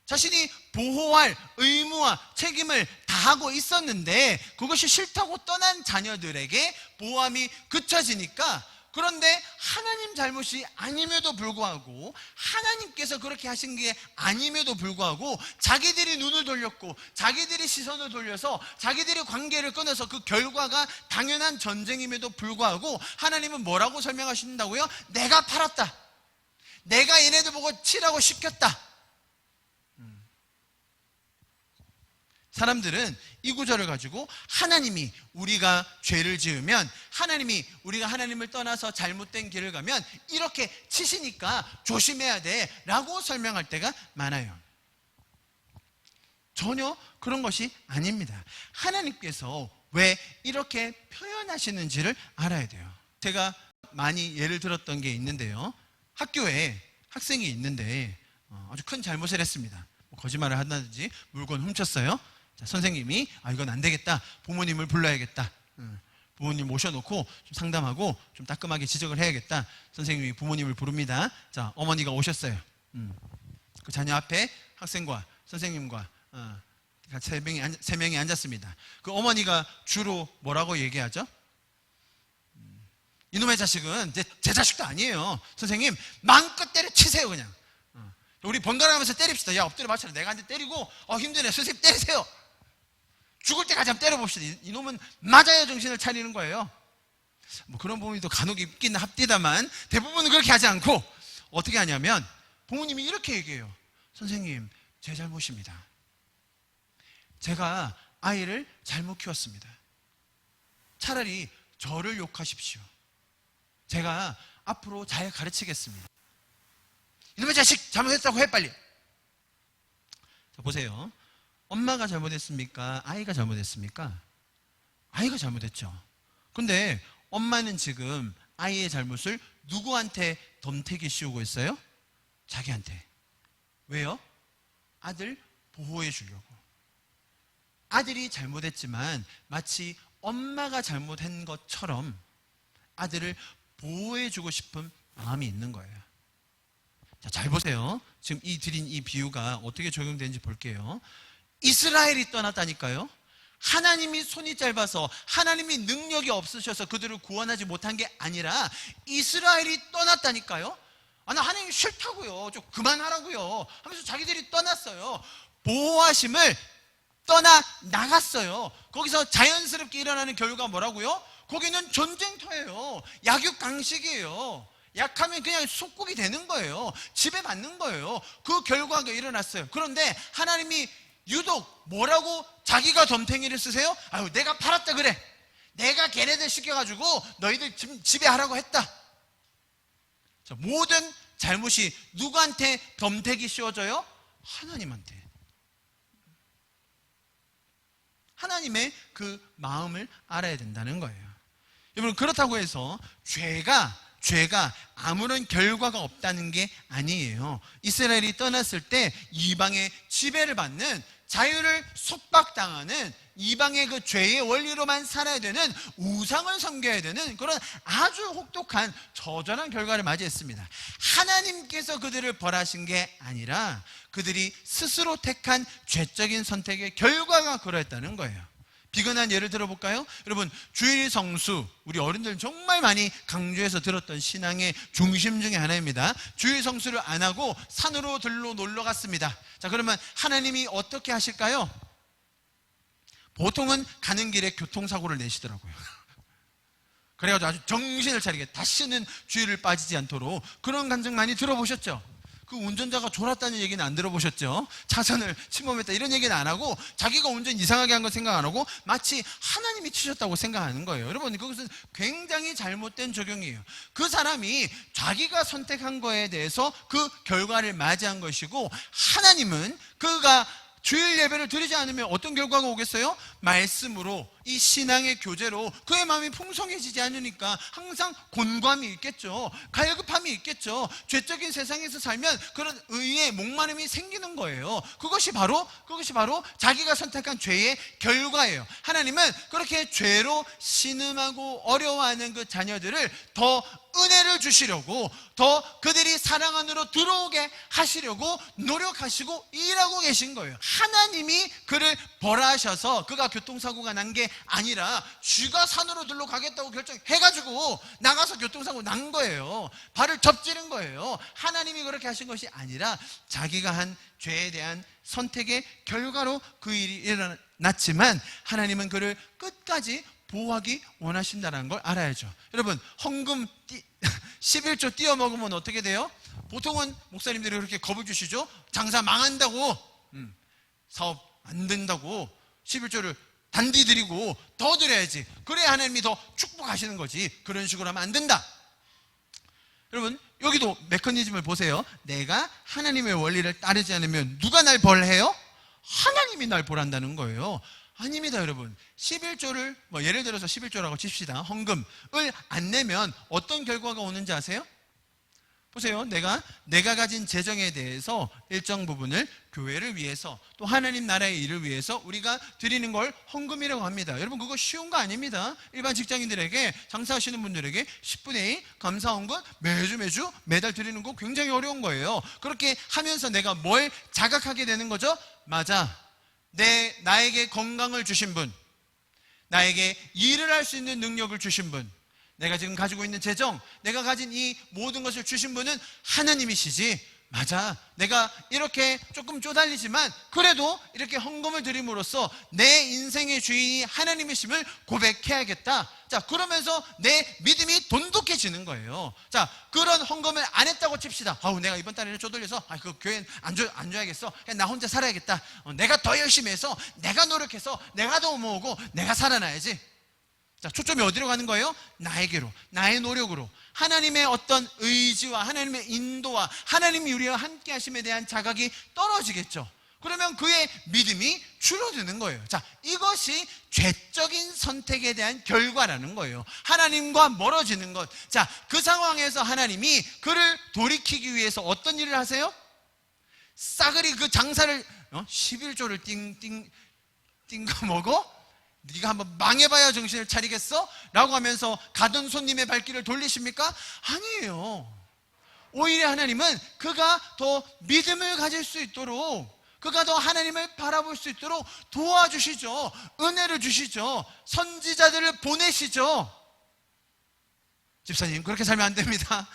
자신이 보호할 의무와 책임을 다하고 있었는데 그것이 싫다고 떠난 자녀들에게 보호함이 그쳐지니까, 그런데 하나님 잘못이 아님에도 불구하고, 하나님께서 그렇게 하신 게 아님에도 불구하고 자기들이 눈을 돌렸고 자기들이 시선을 돌려서 자기들이 관계를 끊어서 그 결과가 당연한 전쟁임에도 불구하고 하나님은 뭐라고 설명하신다고요? 내가 팔았다. 내가 얘네들 보고 치라고 시켰다. 사람들은 이 구절을 가지고 하나님이 우리가 죄를 지으면, 하나님이 우리가 하나님을 떠나서 잘못된 길을 가면 이렇게 치시니까 조심해야 돼 라고 설명할 때가 많아요. 전혀 그런 것이 아닙니다. 하나님께서 왜 이렇게 표현하시는지를 알아야 돼요. 제가 많이 예를 들었던 게 있는데요. 학교에 학생이 있는데 아주 큰 잘못을 했습니다. 거짓말을 한다든지 물건 훔쳤어요. 자, 선생님이 이건 안 되겠다, 부모님을 불러야겠다, 부모님 모셔놓고 좀 상담하고 좀 따끔하게 지적을 해야겠다. 선생님이 부모님을 부릅니다. 자, 어머니가 오셨어요. 그 자녀 앞에 학생과 선생님과 세 명이 앉았습니다. 그 어머니가 주로 뭐라고 얘기하죠? 이놈의 자식은 제 자식도 아니에요. 선생님 마음껏 때려치세요. 그냥 우리 번갈아가면서 때립시다. 야, 엎드려 맞춰라. 내가 한 대 때리고 힘드네. 선생님 때리세요. 죽을 때까지 한번 때려봅시다. 이놈은 맞아야 정신을 차리는 거예요. 그런 부모님도 간혹 있긴 합디다만 대부분은 그렇게 하지 않고 어떻게 하냐면 부모님이 이렇게 얘기해요. 선생님, 제 잘못입니다. 제가 아이를 잘못 키웠습니다. 차라리 저를 욕하십시오. 제가 앞으로 잘 가르치겠습니다. 이놈의 자식 잘못했다고 해, 빨리. 자, 보세요. 엄마가 잘못했습니까? 아이가 잘못했습니까? 아이가 잘못했죠. 근데 엄마는 지금 아이의 잘못을 누구한테 덤태기 씌우고 있어요? 자기한테. 왜요? 아들 보호해 주려고. 아들이 잘못했지만 마치 엄마가 잘못한 것처럼 아들을 보호해 주고 싶은 마음이 있는 거예요. 자, 잘 보세요. 지금 드린 이 비유가 어떻게 적용되는지 볼게요. 이스라엘이 떠났다니까요. 하나님이 손이 짧아서 하나님이 능력이 없으셔서 그들을 구원하지 못한 게 아니라 이스라엘이 떠났다니까요. 나 하나님 싫다고요. 좀 그만하라고요 하면서 자기들이 떠났어요. 보호하심을 떠나 나갔어요. 거기서 자연스럽게 일어나는 결과가 뭐라고요? 거기는 전쟁터예요. 약육강식이에요. 약하면 그냥 속국이 되는 거예요. 지배받는 거예요. 그 결과가 일어났어요. 그런데 하나님이 유독 뭐라고 자기가 덤탱이를 쓰세요? 내가 팔았다 그래. 내가 걔네들 시켜가지고 너희들 지배하라고 했다. 자, 모든 잘못이 누구한테 덤태기 씌워져요? 하나님한테. 하나님의 그 마음을 알아야 된다는 거예요. 여러분, 그렇다고 해서 죄가 아무런 결과가 없다는 게 아니에요. 이스라엘이 떠났을 때 이방의 지배를 받는, 자유를 속박당하는 이방의 그 죄의 원리로만 살아야 되는, 우상을 섬겨야 되는 그런 아주 혹독한 처절한 결과를 맞이했습니다. 하나님께서 그들을 벌하신 게 아니라 그들이 스스로 택한 죄적인 선택의 결과가 그러했다는 거예요. 비근한 예를 들어볼까요? 여러분, 주일 성수, 우리 어른들은 정말 많이 강조해서 들었던 신앙의 중심 중에 하나입니다. 주일 성수를 안 하고 산으로 들로 놀러 갔습니다. 자, 그러면 하나님이 어떻게 하실까요? 보통은 가는 길에 교통사고를 내시더라고요. 그래가지고 아주 정신을 차리게 다시는 주일을 빠지지 않도록, 그런 간증 많이 들어보셨죠? 그 운전자가 졸았다는 얘기는 안 들어보셨죠? 차선을 침범했다 이런 얘기는 안 하고, 자기가 운전 이상하게 한 거 생각 안 하고 마치 하나님이 치셨다고 생각하는 거예요. 여러분, 그것은 굉장히 잘못된 적용이에요. 그 사람이 자기가 선택한 거에 대해서 그 결과를 맞이한 것이고, 하나님은 그가 주일 예배를 드리지 않으면 어떤 결과가 오겠어요? 말씀으로, 이 신앙의 교제로 그의 마음이 풍성해지지 않으니까 항상 곤감이 있겠죠. 갈급함이 있겠죠. 죄적인 세상에서 살면 그런 의의 목마름이 생기는 거예요. 그것이 바로 자기가 선택한 죄의 결과예요. 하나님은 그렇게 죄로 신음하고 어려워하는 그 자녀들을 더 은혜를 주시려고, 더 그들이 사랑 안으로 들어오게 하시려고 노력하시고 일하고 계신 거예요. 하나님이 그를 벌하셔서 그가 교통사고가 난 게 아니라 쥐가 산으로 들러 가겠다고 결정해가지고 나가서 교통사고 난 거예요. 발을 접지른 거예요. 하나님이 그렇게 하신 것이 아니라 자기가 한 죄에 대한 선택의 결과로 그 일이 일어났지만, 하나님은 그를 끝까지 보호하기 원하신다는 걸 알아야죠. 여러분, 헌금 11조 띄어 먹으면 어떻게 돼요? 보통은 목사님들이 그렇게 겁을 주시죠. 장사 망한다고, 사업 안 된다고 11조를 단디 드리고 더 드려야지, 그래야 하나님이 더 축복하시는 거지. 그런 식으로 하면 안 된다. 여러분, 여기도 메커니즘을 보세요. 내가 하나님의 원리를 따르지 않으면 누가 날 벌해요? 하나님이 날 보란다는 거예요. 아닙니다, 여러분. 11조를 예를 들어서 11조라고 칩시다. 헌금을 안 내면 어떤 결과가 오는지 아세요? 보세요. 내가 가진 재정에 대해서 일정 부분을 교회를 위해서 또 하나님 나라의 일을 위해서 우리가 드리는 걸 헌금이라고 합니다. 여러분, 그거 쉬운 거 아닙니다. 일반 직장인들에게, 장사하시는 분들에게 10분의 1 감사 헌금 매달 드리는 거 굉장히 어려운 거예요. 그렇게 하면서 내가 뭘 자각하게 되는 거죠? 맞아. 나에게 건강을 주신 분, 나에게 일을 할 수 있는 능력을 주신 분, 내가 지금 가지고 있는 재정, 내가 가진 이 모든 것을 주신 분은 하나님이시지. 맞아. 내가 이렇게 조금 쪼달리지만 그래도 이렇게 헌금을 드림으로써 내 인생의 주인이 하나님이심을 고백해야겠다. 자, 그러면서 내 믿음이 돈독해지는 거예요. 자, 그런 헌금을 안 했다고 칩시다. 내가 이번 달에는 쪼들려서 그 교회는 안 줘야겠어. 나 혼자 살아야겠다. 내가 더 열심히 해서, 내가 노력해서, 내가 더 모으고, 내가 살아나야지. 자, 초점이 어디로 가는 거예요? 나에게로, 나의 노력으로. 하나님의 어떤 의지와 하나님의 인도와 하나님이 우리와 함께 하심에 대한 자각이 떨어지겠죠. 그러면 그의 믿음이 줄어드는 거예요. 자, 이것이 죄적인 선택에 대한 결과라는 거예요. 하나님과 멀어지는 것. 자, 그 상황에서 하나님이 그를 돌이키기 위해서 어떤 일을 하세요? 싸그리 그 장사를 11조를 띵거 먹어? 네가 한번 망해봐야 정신을 차리겠어? 라고 하면서 가던 손님의 발길을 돌리십니까? 아니에요. 오히려 하나님은 그가 더 믿음을 가질 수 있도록, 그가 더 하나님을 바라볼 수 있도록 도와주시죠. 은혜를 주시죠. 선지자들을 보내시죠. 집사님, 그렇게 살면 안 됩니다.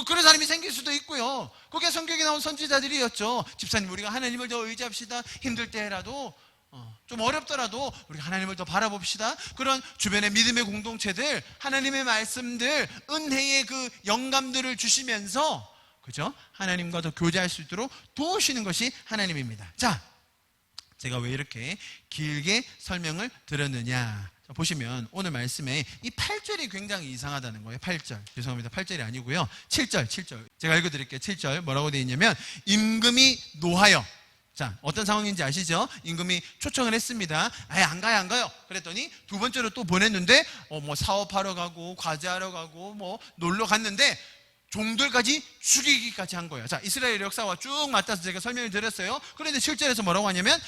그런 사람이 생길 수도 있고요. 그게 성경에 나온 선지자들이었죠. 집사님, 우리가 하나님을 더 의지합시다. 힘들 때라도, 좀 어렵더라도 우리가 하나님을 더 바라봅시다. 그런 주변의 믿음의 공동체들, 하나님의 말씀들, 은혜의 그 영감들을 주시면서, 그죠? 하나님과 더 교제할 수 있도록 도우시는 것이 하나님입니다. 자, 제가 왜 이렇게 길게 설명을 드렸느냐? 자, 보시면 오늘 말씀에 이 8절이 굉장히 이상하다는 거예요. 8절. 죄송합니다. 8절이 아니고요. 7절. 제가 읽어드릴게요. 7절. 뭐라고 되어 있냐면, 임금이 노하여. 자, 어떤 상황인지 아시죠? 임금이 초청을 했습니다. 안 가요. 그랬더니 두 번째로 또 보냈는데, 사업하러 가고, 과제하러 가고, 놀러 갔는데, 종들까지 죽이기까지 한 거예요. 자, 이스라엘 역사와 쭉 맞닿아서 제가 설명을 드렸어요. 그런데 7절에서 뭐라고 하냐면,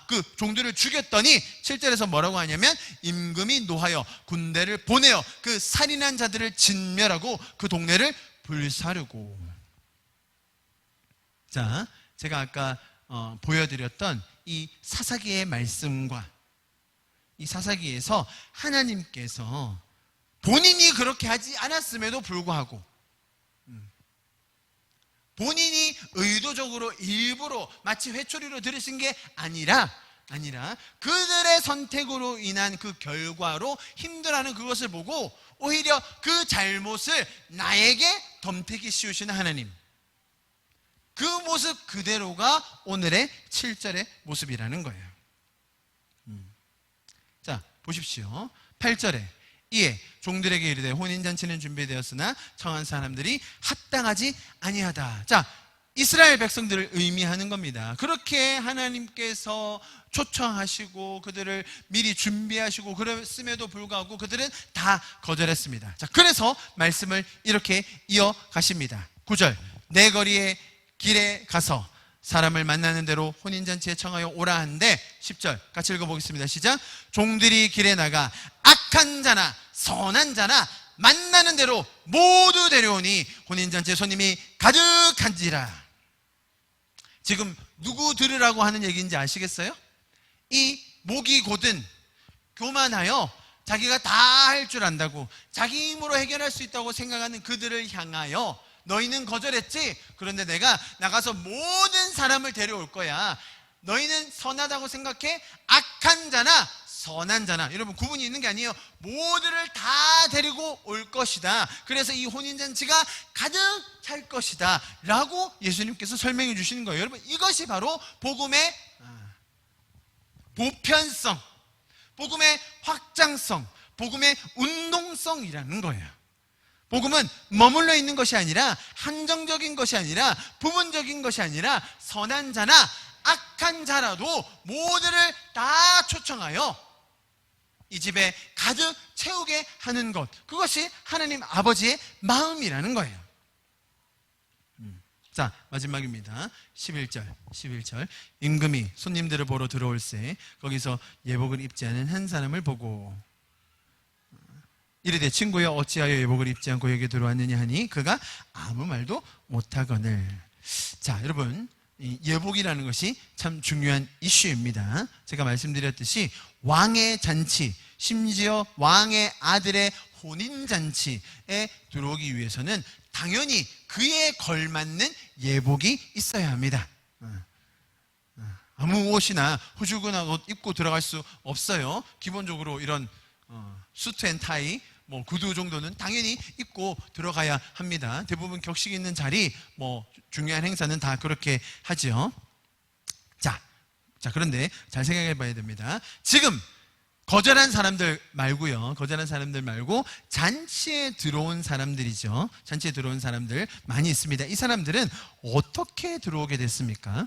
그 종들을 죽였더니, 7절에서 뭐라고 하냐면, 임금이 노하여 군대를 보내어 그 살인한 자들을 진멸하고 그 동네를 불사르고. 자, 제가 아까 보여드렸던 이 사사기의 말씀과 이 사사기에서 하나님께서 본인이 그렇게 하지 않았음에도 불구하고 본인이 의도적으로 일부러 마치 회초리로 들으신 게 아니라 그들의 선택으로 인한 그 결과로 힘들어하는 그것을 보고 오히려 그 잘못을 나에게 덤태기 씌우시는 하나님, 그 모습 그대로가 오늘의 7절의 모습이라는 거예요. 자, 보십시오. 8절에 이에 종들에게 이르되 혼인잔치는 준비되었으나 청한 사람들이 합당하지 아니하다. 자, 이스라엘 백성들을 의미하는 겁니다. 그렇게 하나님께서 초청하시고 그들을 미리 준비하시고 그랬음에도 불구하고 그들은 다 거절했습니다. 자, 그래서 말씀을 이렇게 이어가십니다. 9절, 내 거리에 길에 가서 사람을 만나는 대로 혼인잔치에 청하여 오라 한데, 10절 같이 읽어보겠습니다. 시작. 종들이 길에 나가 악한 자나 선한 자나 만나는 대로 모두 데려오니 혼인잔치에 손님이 가득한지라. 지금 누구 들으라고 하는 얘기인지 아시겠어요? 이 목이 곧은 교만하여 자기가 다 할 줄 안다고 자기 힘으로 해결할 수 있다고 생각하는 그들을 향하여 너희는 거절했지? 그런데 내가 나가서 모든 사람을 데려올 거야. 너희는 선하다고 생각해? 악한 자나 선한 자나, 여러분 구분이 있는 게 아니에요. 모두를 다 데리고 올 것이다. 그래서 이 혼인잔치가 가득 찰 것이다 라고 예수님께서 설명해 주시는 거예요. 여러분, 이것이 바로 복음의 보편성, 복음의 확장성, 복음의 운동성이라는 거예요. 복음은 머물러 있는 것이 아니라, 한정적인 것이 아니라, 부분적인 것이 아니라 선한 자나 악한 자라도 모두를 다 초청하여 이 집에 가득 채우게 하는 것, 그것이 하나님 아버지의 마음이라는 거예요. 자, 마지막입니다. 11절. 임금이 손님들을 보러 들어올세 거기서 예복을 입지 않은 한 사람을 보고 이르되 친구여 어찌하여 예복을 입지 않고 여기 들어왔느냐 하니 그가 아무 말도 못하거늘. 자, 여러분, 이 예복이라는 것이 참 중요한 이슈입니다. 제가 말씀드렸듯이 왕의 잔치, 심지어 왕의 아들의 혼인잔치에 들어오기 위해서는 당연히 그에 걸맞는 예복이 있어야 합니다. 아무 옷이나 후줄근한 옷 입고 들어갈 수 없어요. 기본적으로 이런 수트 앤 타이, 구두 정도는 당연히 입고 들어가야 합니다. 대부분 격식 있는 자리, 중요한 행사는 다 그렇게 하죠. 자, 그런데 잘 생각해 봐야 됩니다. 지금 거절한 사람들 말고요. 거절한 사람들 말고 잔치에 들어온 사람들이죠. 잔치에 들어온 사람들 많이 있습니다. 이 사람들은 어떻게 들어오게 됐습니까?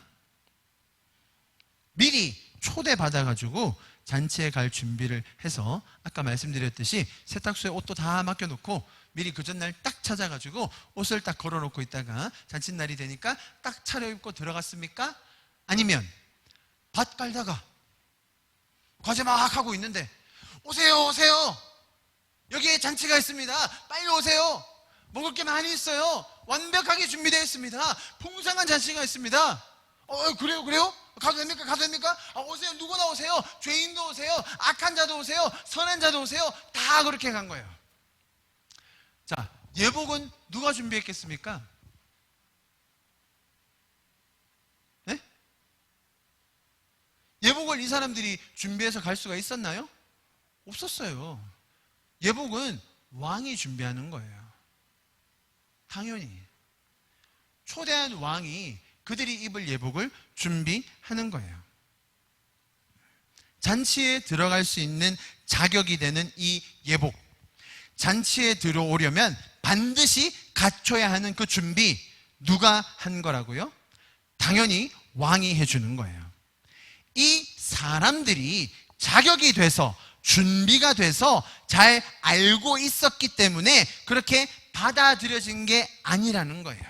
미리 초대받아가지고 잔치에 갈 준비를 해서 아까 말씀드렸듯이 세탁소에 옷도 다 맡겨놓고 미리 그 전날 딱 찾아가지고 옷을 딱 걸어놓고 있다가 잔칫날이 되니까 딱 차려입고 들어갔습니까? 아니면 밭 깔다가 과제 막 하고 있는데 오세요 여기에 잔치가 있습니다, 빨리 오세요, 먹을 게 많이 있어요, 완벽하게 준비되어 있습니다, 풍성한 잔치가 있습니다. 그래요? 가도 됩니까? 오세요, 누구나 오세요, 죄인도 오세요, 악한 자도 오세요, 선한 자도 오세요. 다 그렇게 간 거예요. 자, 예복은 누가 준비했겠습니까? 네? 예복을 이 사람들이 준비해서 갈 수가 있었나요? 없었어요. 예복은 왕이 준비하는 거예요. 당연히 초대한 왕이 그들이 입을 예복을 준비하는 거예요. 잔치에 들어갈 수 있는 자격이 되는 이 예복, 잔치에 들어오려면 반드시 갖춰야 하는 그 준비, 누가 한 거라고요? 당연히 왕이 해주는 거예요. 이 사람들이 자격이 돼서, 준비가 돼서 잘 알고 있었기 때문에 그렇게 받아들여진 게 아니라는 거예요.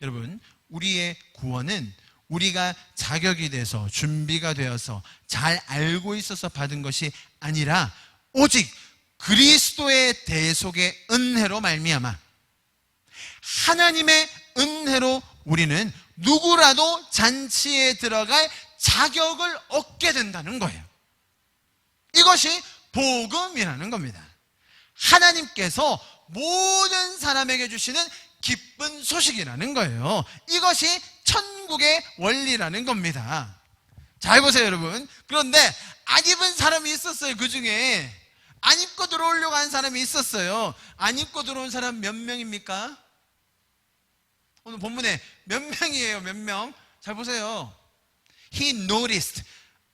여러분, 우리의 구원은 우리가 자격이 돼서, 준비가 되어서 잘 알고 있어서 받은 것이 아니라 오직 그리스도의 대속의 은혜로 말미암아 하나님의 은혜로 우리는 누구라도 잔치에 들어갈 자격을 얻게 된다는 거예요. 이것이 복음이라는 겁니다. 하나님께서 모든 사람에게 주시는 기쁜 소식이라는 거예요. 이것이 천국의 원리라는 겁니다. 잘 보세요, 여러분. 그런데 안 입은 사람이 있었어요. 그 중에 안 입고 들어오려고 한 사람이 있었어요. 안 입고 들어온 사람 몇 명입니까? 오늘 본문에 몇 명이에요? 몇 명? 잘 보세요. He noticed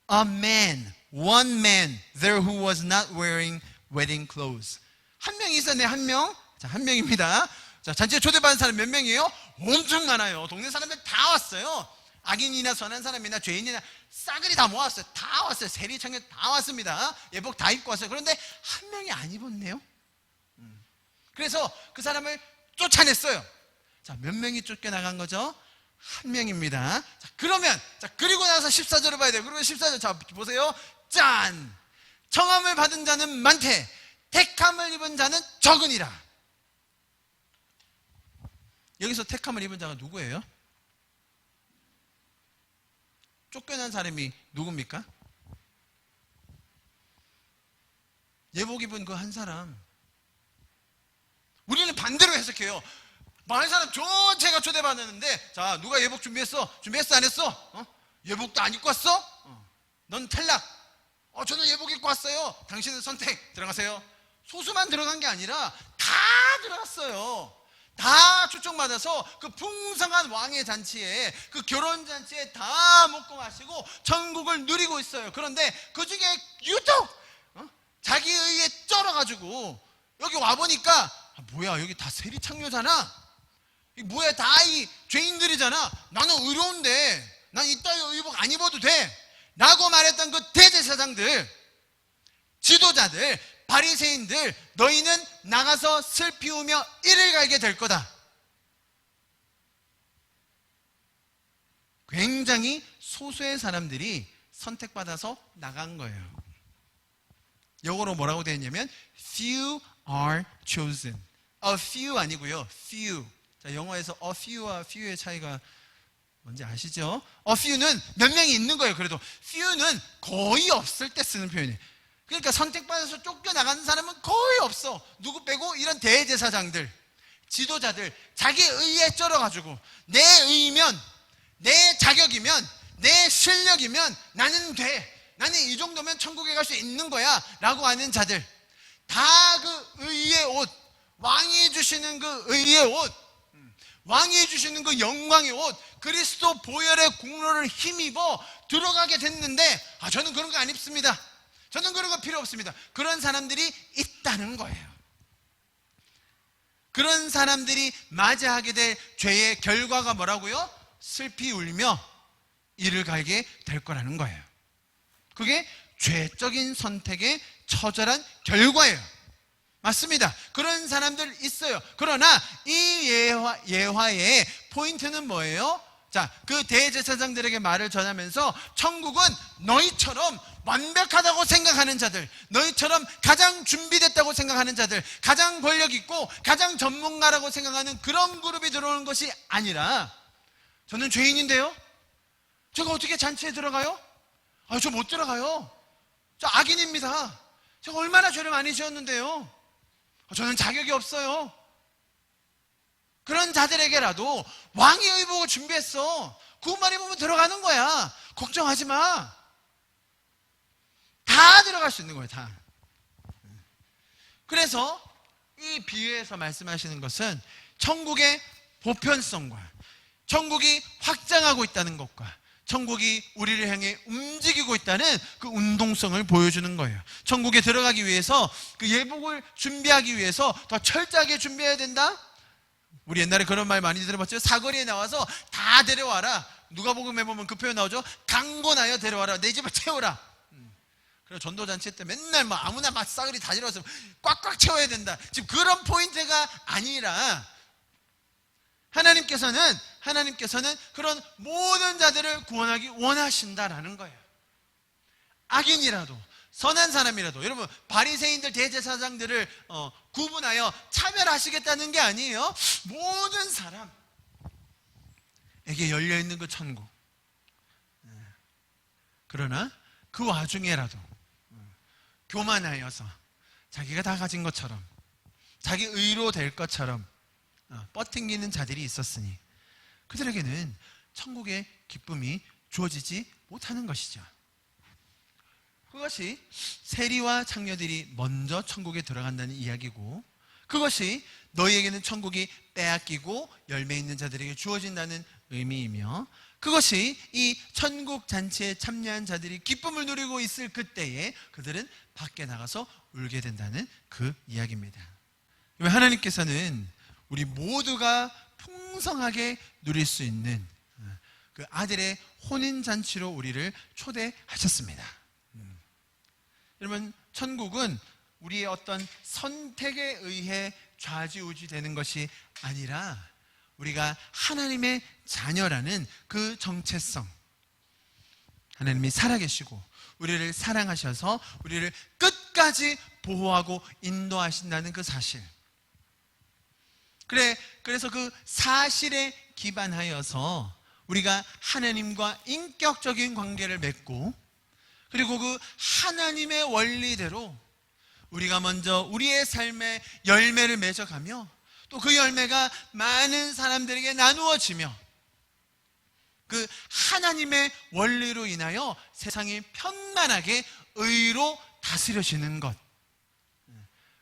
one man there who was not wearing wedding clothes. 한 명이 있었네, 한 명. 자, 한 명입니다. 자, 잔치에 초대받은 사람 몇 명이에요? 엄청 많아요. 동네 사람들 다 왔어요. 악인이나 선한 사람이나 죄인이나 싸그리 다 모았어요. 다 왔어요. 세리청에 다 왔습니다. 예복 다 입고 왔어요. 그런데 한 명이 안 입었네요. 그래서 그 사람을 쫓아냈어요. 자, 몇 명이 쫓겨나간 거죠? 한 명입니다. 자, 그리고 나서 14절을 봐야 돼요. 그러면 14절, 자, 보세요. 짠! 청함을 받은 자는 많되 택함을 입은 자는 적으니라. 여기서 택함을 입은 자가 누구예요? 쫓겨난 사람이 누굽니까? 예복 입은 그 한 사람. 우리는 반대로 해석해요. 많은 사람 전체가 초대받았는데, 자, 누가 예복 준비했어? 준비했어, 안 했어? 예복도 안 입고 왔어? 넌 탈락. 저는 예복 입고 왔어요. 당신은 선택. 들어가세요. 소수만 들어간 게 아니라 다 들어갔어요. 다 초청받아서 그 풍성한 왕의 잔치에, 그 결혼잔치에 다 먹고 마시고 천국을 누리고 있어요. 그런데 그 중에 유독 자기 의에 쩔어가지고 여기 와보니까 뭐야, 여기 다 세리창녀잖아, 뭐야, 다 이 죄인들이잖아, 나는 의로운데 난 이따위 의복 안 입어도 돼 라고 말했던 그 대제사장들, 지도자들, 바리새인들, 너희는 나가서 슬피 우며 이를 갈게 될 거다. 굉장히 소수의 사람들이 선택받아서 나간 거예요. 영어로 뭐라고 되어 있냐면 few are chosen. A few 아니고요, few. 자, 영어에서 a few와 few의 차이가 뭔지 아시죠? A few는 몇 명이 있는 거예요. 그래도 few는 거의 없을 때 쓰는 표현이에요. 그러니까 선택받아서 쫓겨나가는 사람은 거의 없어. 누구 빼고? 이런 대제사장들, 지도자들, 자기 의에 쩔어가지고 내 의면, 내 자격이면, 내 실력이면 나는 돼, 나는 이 정도면 천국에 갈 수 있는 거야 라고 하는 자들, 다 그 의의 옷, 왕이 주시는 그 의의 옷, 왕이 주시는 그 영광의 옷, 그리스도 보혈의 공로를 힘입어 들어가게 됐는데, 저는 그런 거 안 입습니다, 저는 그런 거 필요 없습니다, 그런 사람들이 있다는 거예요. 그런 사람들이 맞이하게 될 죄의 결과가 뭐라고요? 슬피 울며 이를 갈게 될 거라는 거예요. 그게 죄적인 선택의 처절한 결과예요. 맞습니다. 그런 사람들 있어요. 그러나 이 예화의 포인트는 뭐예요? 자, 그 대제사장들에게 말을 전하면서 천국은 너희처럼 완벽하다고 생각하는 자들, 너희처럼 가장 준비됐다고 생각하는 자들, 가장 권력 있고 가장 전문가라고 생각하는 그런 그룹이 들어오는 것이 아니라, 저는 죄인인데요, 제가 어떻게 잔치에 들어가요? 저 못 들어가요. 저 악인입니다. 제가 얼마나 죄를 많이 지었는데요. 저는 자격이 없어요. 그런 자들에게라도 왕의 의복을 준비했어. 그것만 입으면 들어가는 거야. 걱정하지 마. 다 들어갈 수 있는 거예요, 다. 그래서 이 비유에서 말씀하시는 것은 천국의 보편성과 천국이 확장하고 있다는 것과 천국이 우리를 향해 움직이고 있다는 그 운동성을 보여주는 거예요. 천국에 들어가기 위해서, 그 예복을 준비하기 위해서 더 철저하게 준비해야 된다? 우리 옛날에 그런 말 많이 들어봤죠? 사거리에 나와서 다 데려와라. 누가복음에 보면 그 표현 나오죠? 강권하여 데려와라. 내 집을 채워라. 그리고 전도잔치 때 맨날 뭐 아무나 막 싸그리 다 데려와서 꽉꽉 채워야 된다. 지금 그런 포인트가 아니라 하나님께서는 그런 모든 자들을 구원하기 원하신다라는 거예요. 악인이라도 선한 사람이라도, 여러분 바리새인들, 대제사장들을 구분하여 차별하시겠다는 게 아니에요. 모든 사람에게 열려있는 그 천국. 그러나 그 와중에라도 교만하여서 자기가 다 가진 것처럼, 자기 의로 될 것처럼 뻗팅기는 자들이 있었으니 그들에게는 천국의 기쁨이 주어지지 못하는 것이죠. 그것이 세리와 창녀들이 먼저 천국에 들어간다는 이야기고, 그것이 너희에게는 천국이 빼앗기고 열매 있는 자들에게 주어진다는 의미이며, 그것이 이 천국 잔치에 참여한 자들이 기쁨을 누리고 있을 그때에 그들은 밖에 나가서 울게 된다는 그 이야기입니다. 하나님께서는 우리 모두가 풍성하게 누릴 수 있는 그 아들의 혼인잔치로 우리를 초대하셨습니다. 여러분, 천국은 우리의 어떤 선택에 의해 좌지우지 되는 것이 아니라 우리가 하나님의 자녀라는 그 정체성, 하나님이 살아계시고 우리를 사랑하셔서 우리를 끝까지 보호하고 인도하신다는 그 사실, 그래서 그 사실에 기반하여서 우리가 하나님과 인격적인 관계를 맺고, 그리고 그 하나님의 원리대로 우리가 먼저 우리의 삶에 열매를 맺어가며 또 그 열매가 많은 사람들에게 나누어지며 그 하나님의 원리로 인하여 세상이 편만하게 의로 다스려지는 것,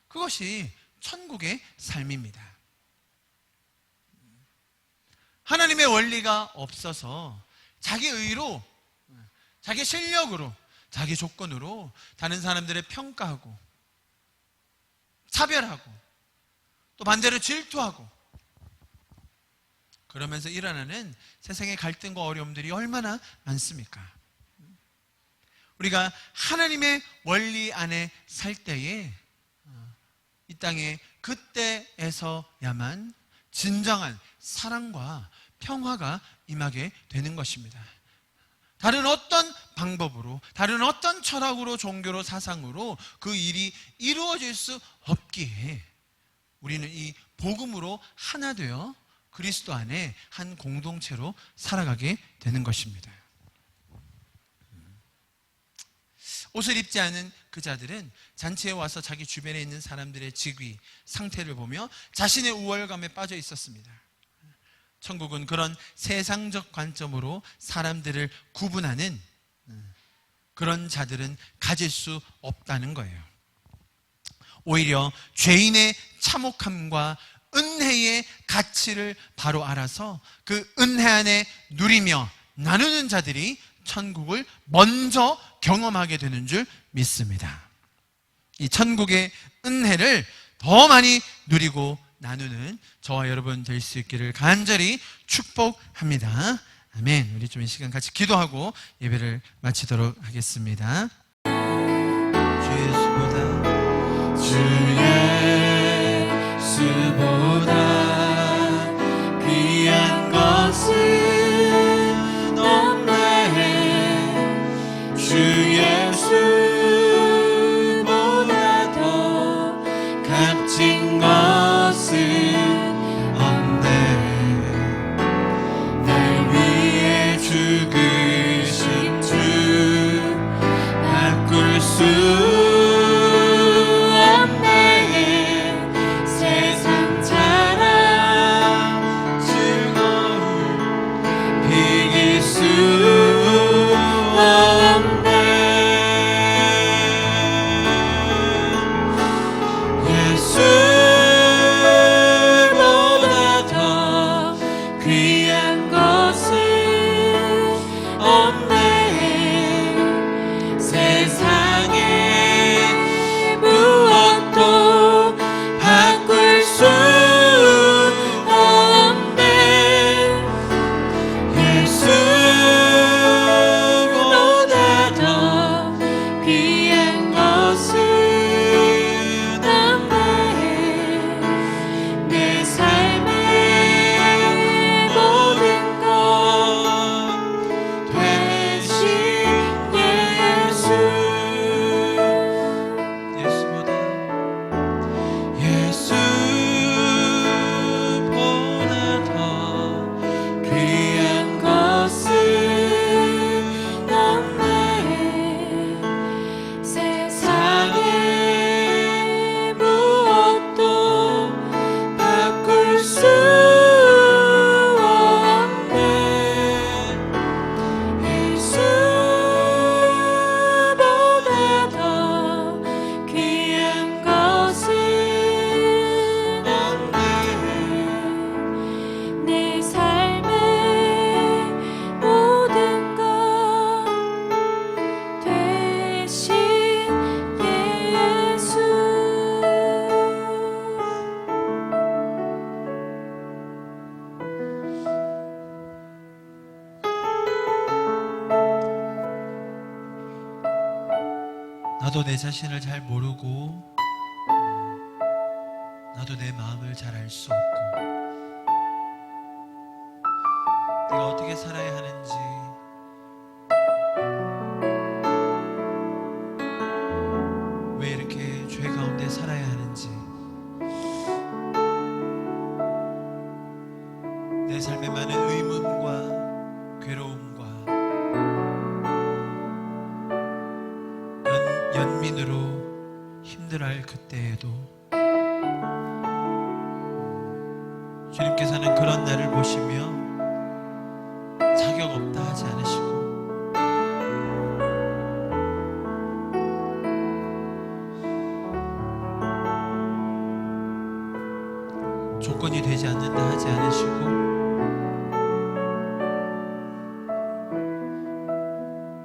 그것이 천국의 삶입니다. 하나님의 원리가 없어서 자기 의로, 자기 실력으로, 자기 조건으로 다른 사람들을 평가하고 차별하고 또 반대로 질투하고 그러면서 일어나는 세상의 갈등과 어려움들이 얼마나 많습니까? 우리가 하나님의 원리 안에 살 때에 이 땅에 그때에서야만 진정한 사랑과 평화가 임하게 되는 것입니다. 다른 어떤 방법으로, 다른 어떤 철학으로, 종교로, 사상으로 그 일이 이루어질 수 없기에 우리는 이 복음으로 하나 되어 그리스도 안에 한 공동체로 살아가게 되는 것입니다. 옷을 입지 않은 그 자들은 잔치에 와서 자기 주변에 있는 사람들의 직위, 상태를 보며 자신의 우월감에 빠져 있었습니다. 천국은 그런 세상적 관점으로 사람들을 구분하는 그런 자들은 가질 수 없다는 거예요. 오히려 죄인의 참혹함과 은혜의 가치를 바로 알아서 그 은혜 안에 누리며 나누는 자들이 천국을 먼저 경험하게 되는 줄 믿습니다. 이 천국의 은혜를 더 많이 누리고 나누는 저와 여러분 될 수 있기를 간절히 축복합니다. 아멘. 우리 좀 이 시간 같이 기도하고 예배를 마치도록 하겠습니다. 주 예수보다 귀한 것은 없네. 주 예수보다 더 값진 것은 없네. 날 위해 죽으신 주 바꿀 수 나도 내 자신을 잘 모르고 나도 내 마음을 잘 알 수 없고 내가 어떻게 살아야 하는지 왜 이렇게 죄 가운데 살아야 하는지 내 삶에 많은 의문과 괴로움과 연민으로 힘들어할 그때에도 주님께서는 그런 나를 보시며 자격 없다 하지 않으시고 조건이 되지 않는다 하지 않으시고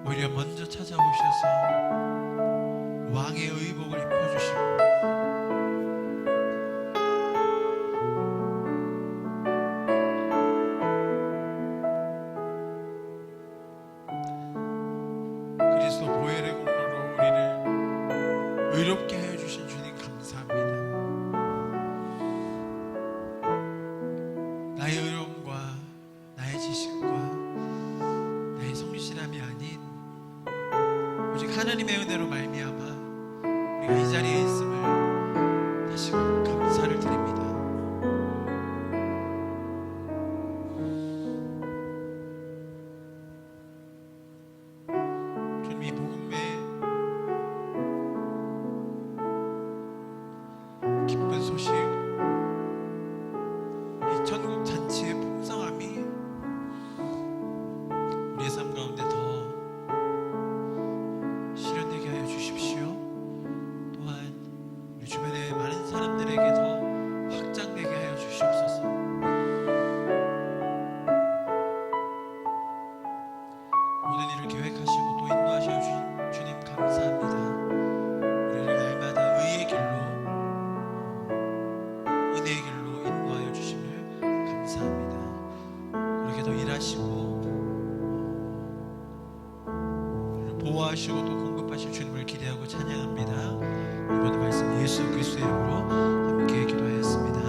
오히려 먼저 찾아오셔서 왕의 의복을 입혀주시고 하나님의 은혜로 말미암아 우리가 이 자리에 있음을 다시금 감사를 드립니다. 주님, 이 복음의 기쁜 소식, 이 전국 잔치의 풍성함이 우리의 삶 가운데 더 실현되게 하여 주십시오. 또한 우리 주변의 많은 사람들에게 더 확장되게 하여 주시옵소서. 모든 일을 계획하시고 또 인도하시어 주신 주님 감사합니다. 우리를 날마다 의의 길로, 은혜의 길로 인도하여 주심을 감사합니다. 그렇게 더 일하시고 보호하시고 또 공급하실 주님을 기대하고 찬양합니다. 이번 말씀 예수 그리스도의 이름으로 함께 기도하였습니다.